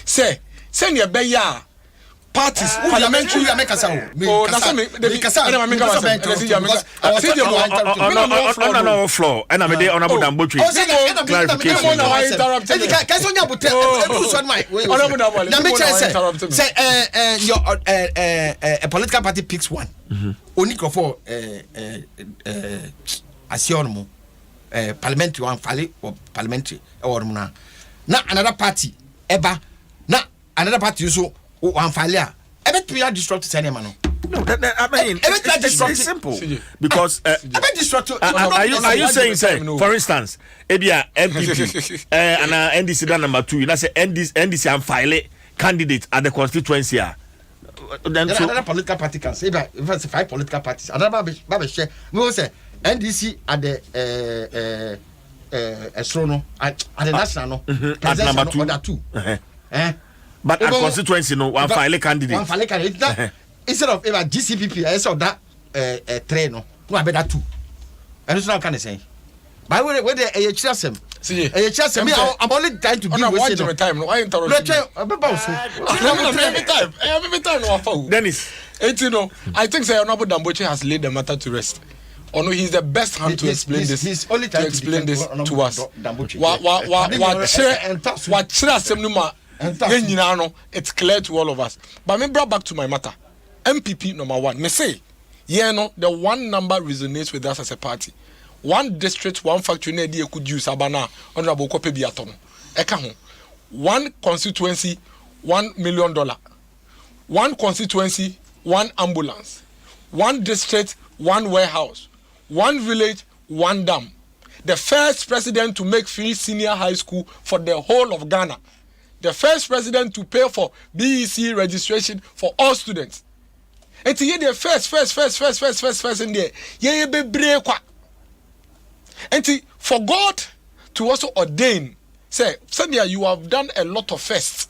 Say send your be ya parties parliamentary make no floor and I'm the honorable Dambotri clarification say your a political party picks one only for asionomo parliamentary one file or parliamentary or na another party eba na another party so one file every disrupt cinema no I mean it's simple because are you saying say for instance ebia MPP and NDC that number 2 you know say NDC and file candidate at the constituency then another political party can say if it's 5 political parties another babe share we will say NDC at the Esrono at the national no at number 2 order 2 but at constituency no one file candidate instead of if a GCPP I saw that 3 no better 2 and it's not kind of saying by the way the HSM I'm only trying to be wasting time. Why interrupt? Every time Dennis. I think say Honorable Damboche has laid the matter to rest. Or no, he's the best hand to explain this. He's only to explain this to us. It's clear to all of us. But me brought back to my matter. MPP number 1. Me say, the one number resonates with us as a party. One district, one factory, ne die could use abana honorable kope biaton. Eka ho. One constituency, $1 million. One constituency, one ambulance. One district, one warehouse. One village, one dam. The first president to make free senior high school for the whole of Ghana. The first president to pay for BEC registration for all students. And to hear the first in there. Ye be break. And for God to also ordain, say, Sanya, you have done a lot of firsts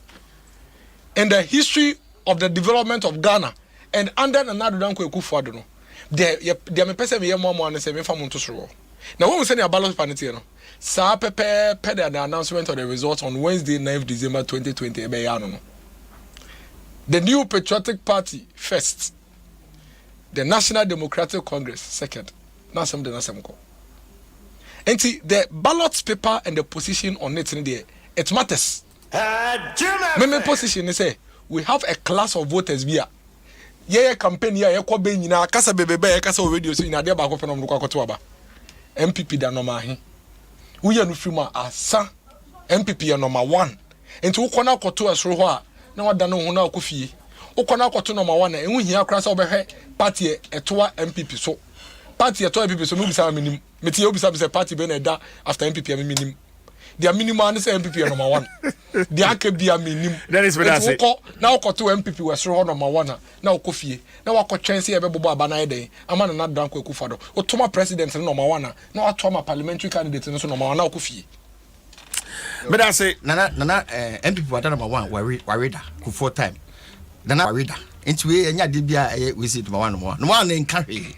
in the history of the development of Ghana, and under another Danko Kufuadono. There may person be more and say, me from Montosro. Now, when we send a ballot panel, Sa Pepe the announcement of the results on Wednesday, 9th December 2020. The New Patriotic Party, first. The National Democratic Congress, second. Nasam de Nasamko. And see, the ballot paper and the position on it in there, it matters. My position is say we have a class of voters here. Campaign here, kasa bebe, kasa radio so in a deba ko fenom ko to aba. MPP da number he. We are no free asa. MPP number 1. Enti wo kona koto asoro ho a na wada no ho na akofie. Wo kona koto number 1 na enhu hia kra sa obehwe party etoa MPP so. Party etoa MPP so no bisa minim. Meti obisa bisa party be na da after MPP minim. Their minimum is MPP number 1. The akebia minim. That is what I say. Now ko to MPP was ro number 1 na okofie. Na wakọ chance e be bobo abana e den. Ama na Danko Akufo-Addo. Otoma president number 1 na atoma parliamentary candidate no so number 1 na okofie. But I say nana MPP wa number 1 warida ku 4 time. Nana warida. Enti we enya de bia we see number 1 number 1. No one nka hwe.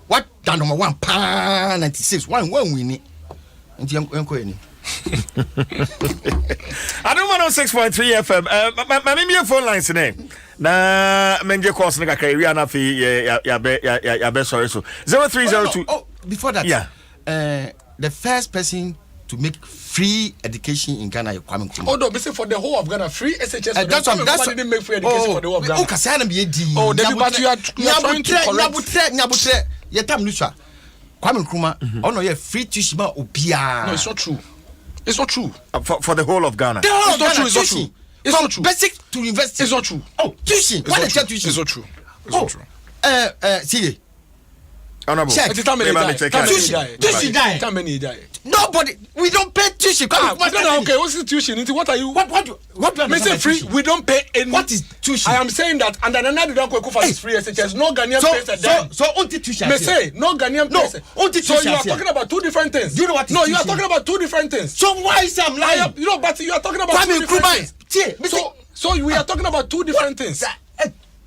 What that number 1 pa 96 one win. Enti enko eni. Adom 106.3 FM. My name phone lines today. Na menje course nka kai wi na fi ya be sorry so 0302. Oh, before that. Yeah. The first person to make free education in Ghana. Kwame Nkrumah. Oh no, say for the whole of Ghana, free SHS. That's what didn't make free education for the whole of Ghana. Oh, but you are trying to correct. Kwame Nkrumah, oh no, yeah, free tuition obia. No, it's not true. It's not true. For the whole of Ghana. It's not true. It's not true. It's not true. Basic to university. It's not true. Oh, tuition. What is tuition? It's not true. It's not true. See. Honorable. Check. Tuition die. Nobody. We don't pay tuition. Okay, what's the tuition? What are you? What do you say free? We don't pay any. What is tuition? I am saying that under another don't go for free SHS. No Ghanaian pays a dime. So only tuition. Me say no Ghanaian pays. So you are talking about two different things. Do you know what? No, you are talking about two different things. So why is I'm lying? You know, but you are talking about two different things. So we are talking about two different things.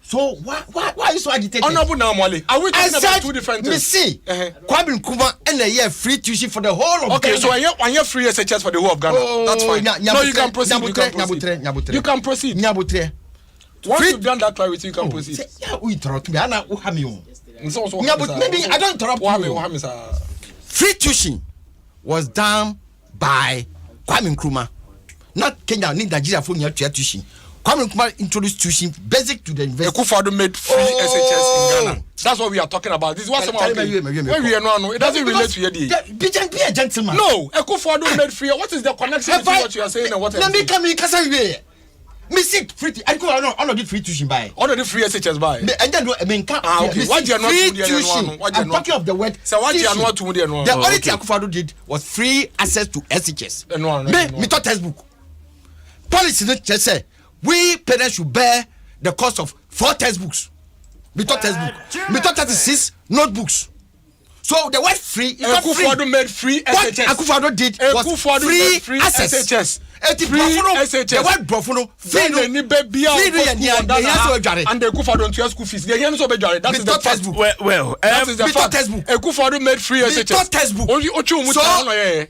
So why are you so agitated? Honorable Namwale, are we talking about two different things? See, Kwame Nkrumah and a year free tuition for the whole of okay, Ghana. So one year free SHS for the whole of Ghana. That's fine. No, you can proceed. You can proceed. Once you've done that clarity, you can proceed. Maybe I don't interrupt you. Free tuition was done by Kwame Nkrumah, not Kenya. Need Nigeria for your tuition. Kwame Nkrumah introduced tuition basic to the university. Akufo-Addo made free SHS in Ghana. That's what we are talking about. This is what someone when we are no, it doesn't relate to you. Be a gentleman. No, Akufo-Addo made free. What is the connection between what you are saying and what I'm saying? Let me come in Kasaway. Me sit free. I go on the free tuition buy. On the free SHS buy. And then I mean okay. What you are not free tuition. I'm talking of the word. So what you are not to the only thing Akufo-Addo did was free access to SHS. Me taught textbook. Policy just say we parents should bear the cost of 4 textbooks. We taught textbook. We taught 36 notebooks. So the word free is not free. Akufo-Addo made free SHS. What Akufo-Addo did was free access. SHS. The word Brofuno free and the Akufo-Addo to school fees. They hear so bad. That is the textbook. Well, that is the textbook. Akufo-Addo made free SHS. Taught textbook. So Kwame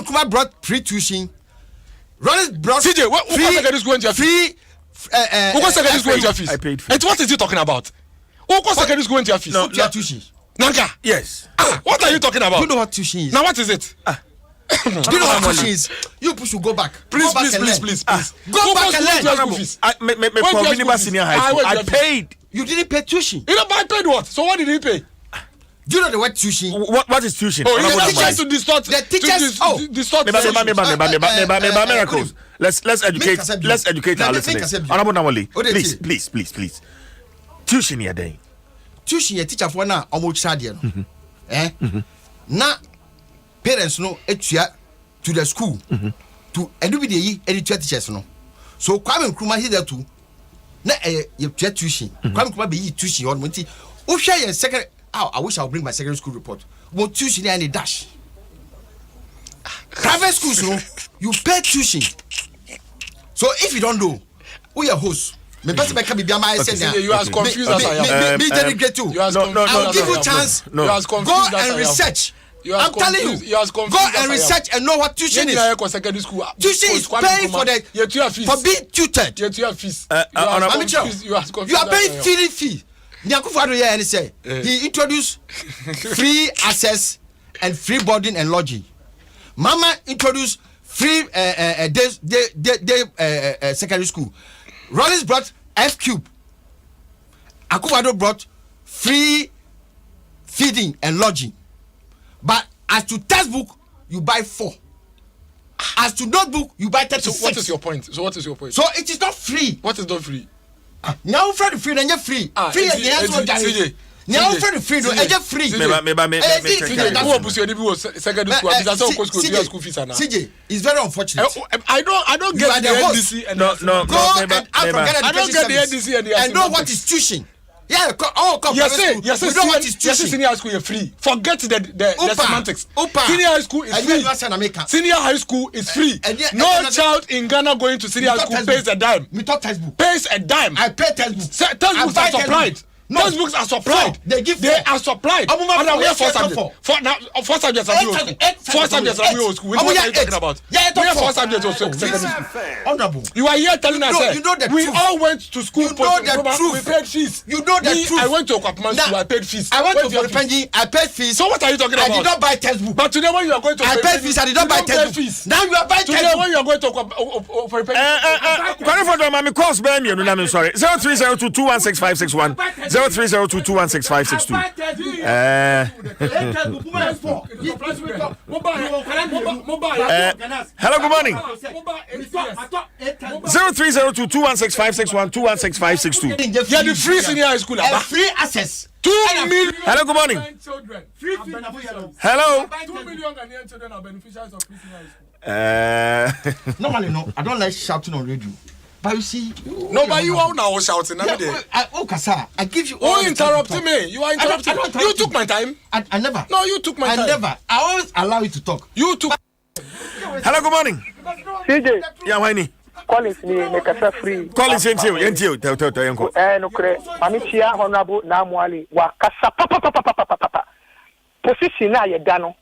Nkrumah brought free tuition. Ronald brought CJ, what secondary school went your fees? What secondary school went your fees? I paid for it. What is he talking about? What secondary school went your fees? No, tuition. Nanka. Yes. What are you talking about? Do you know what tuition is? Now what is it? Do you know what tuition is? You should go back. Please. Go back and learn. Senior high school. I paid. You didn't pay tuition. You know, I paid what? So what did he pay? Do you know the word tuition? What is tuition? Oh, the teachers to distort. The teachers. Distort. Miracles. Let's educate our listeners. Honorable Namwale, please. Tuition here, day. Tuition here, teacher for now almost charge. Na parents no etua to the school to everybody educate teachers no. So Kwame Nkrumah he there too. Na you tuition. Kwame Nkrumah be tuition on monty. O share your second. I wish I'll bring my secondary school report. But tuition and a dash. Private schools, no, you pay tuition. So if you don't know, who your host? You are as confused as I am. Me delegate too. I'll give you chance. Go and research. I'm telling you. Go and research and know what tuition is. Tuition is paying for being tutored. You are paying fee. Akufo-Addo here and say he introduced free access and free boarding and lodging. Mama introduced free secondary school. Rollins brought F-Cube. Akufo-Addo brought free feeding and lodging. But as to textbook, you buy 4. As to notebook, you buy 36. So what is your point? So it is not free. What is not free? Now free and you're free. Free and you're free. Now free and you're free. CJ, it's very unfortunate. I don't get the NDC and I don't get the NDC and know what is tuition. Yeah, yes, you know what is tuition. Senior high school is free. Forget the semantics. Senior high school is free. Senior high school is free. No child in Ghana going to senior high school pays a dime. Me talk textbook. Pays a dime. I pay textbook. Textbooks are supplied. Textbooks are supplied. They are supplied. And we have 4 subjects. 4 subjects are we 4 subjects are we school. What are you talking about? We have 4 subjects also. Honorable. You are here telling us we all went to school. You know the truth. We paid fees. You know the truth. I went to Okapman school. I paid fees. I went to Penji. I paid fees. So what are you talking about? I did not buy textbook. But today when you are going to I paid fees. I did not buy textbook. Now you are buying textbook. Today when you are going to course, I'm sorry. 0302216561. 0302216562. Hello, good morning. 0302216561. 216562. Yeah, the free senior high school. Free access. 2 million. Hello, good morning. Hello. 2 million Ghanaian children are beneficiaries of free senior high school. Normally, no, I don't like shouting on radio. But you see, no, but you are now shouting. I give you. Oh, interrupting me. You are interrupting. You took my time. I never. No, you took my time. I never. I always allow you to talk. You took. Hello, good morning. CJ. Yeah, why Collins me make us free. Collins, yentio. Tell yanko. No kre. Mamichia honorable Namwali wa kasa papa. Position na ye dano.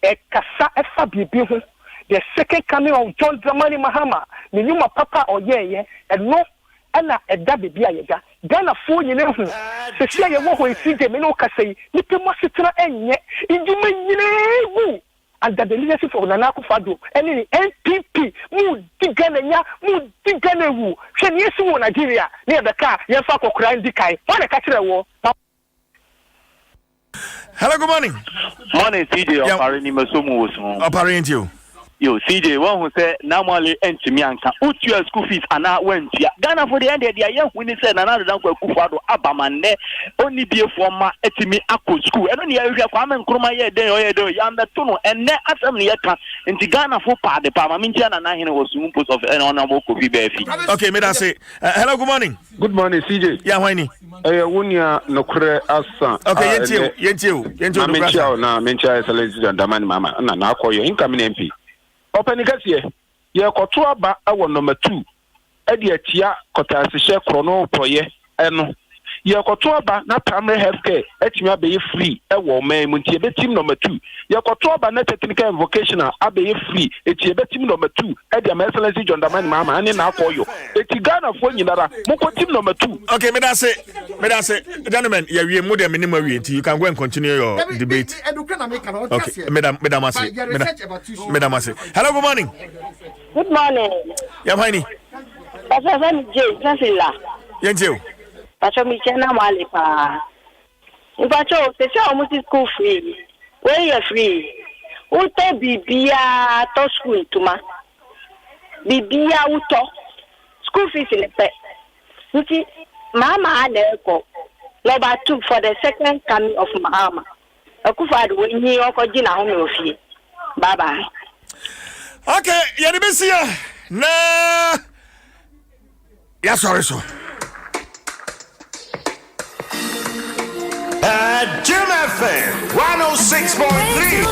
E kasa efa bibi ho. The second coming of John Dramani Mahama, the new papa or and no, and a dabby be a ga. Then a fool you know, the say you won't see them in Okasay, you can masitra and yet, in you may under the leadership of Nanaku Fado, and in NPP, Mood Diganaya, Mood Diganawu, can you see Nigeria near the car, your fuck or crying Dikai, what a catch a war. Hello, good morning. Morning, CJ. Apparent you. Yo, CJ, one who said, normally, and Chimianka, what's your school fees? And I went here. Ghana for the end of the year, when he said another uncle Kufado, Abamane, only be a former Etimi Ako school. And only area for Aman Kroma, Yanda Tuno, and then assembly in the Ghana for part, the Pamaminjan and I was soon put of an honorable Kofi Befi. Okay, may I say, hello, good morning. Good morning, CJ. Yeah, Winnie. Wunya no kure asa. Okay, yentio. Mencha is a lady and Daman Mama, and I call you incoming MP. Open here. Ye kotoa ba awo number 2. Edi atia kota asihye krono proye eno. Ye kotoa ba na primary healthcare etimi abeye free ewo man mu ntie betim number 2. Ye kotoa ba na technical and vocational abeye free etie betim number 2. Edi am excellency John Damani Mama ani na akoyo. Eti Ghana fo nyinara mo team number 2. Okay, me da say gentlemen, yeah, we more than minimum until you can go and continue your debate. Okay, madam Masi. Hello, good morning. Good morning. Yeah, Winnie. Pastor Jay, Yentio. Pastor Michena Malipa. Pacho, the show almost school free. Where you free? Uto bibia to school tuma. Bibia uto. School fees in the pet. Uti Mama Adeko. Number 2 for the second coming of Mama. Akufad when he okojina home of you. Bye bye. Okay, Yanibisia. Nah. Yeah, sorry, so. Jim FM 106.3.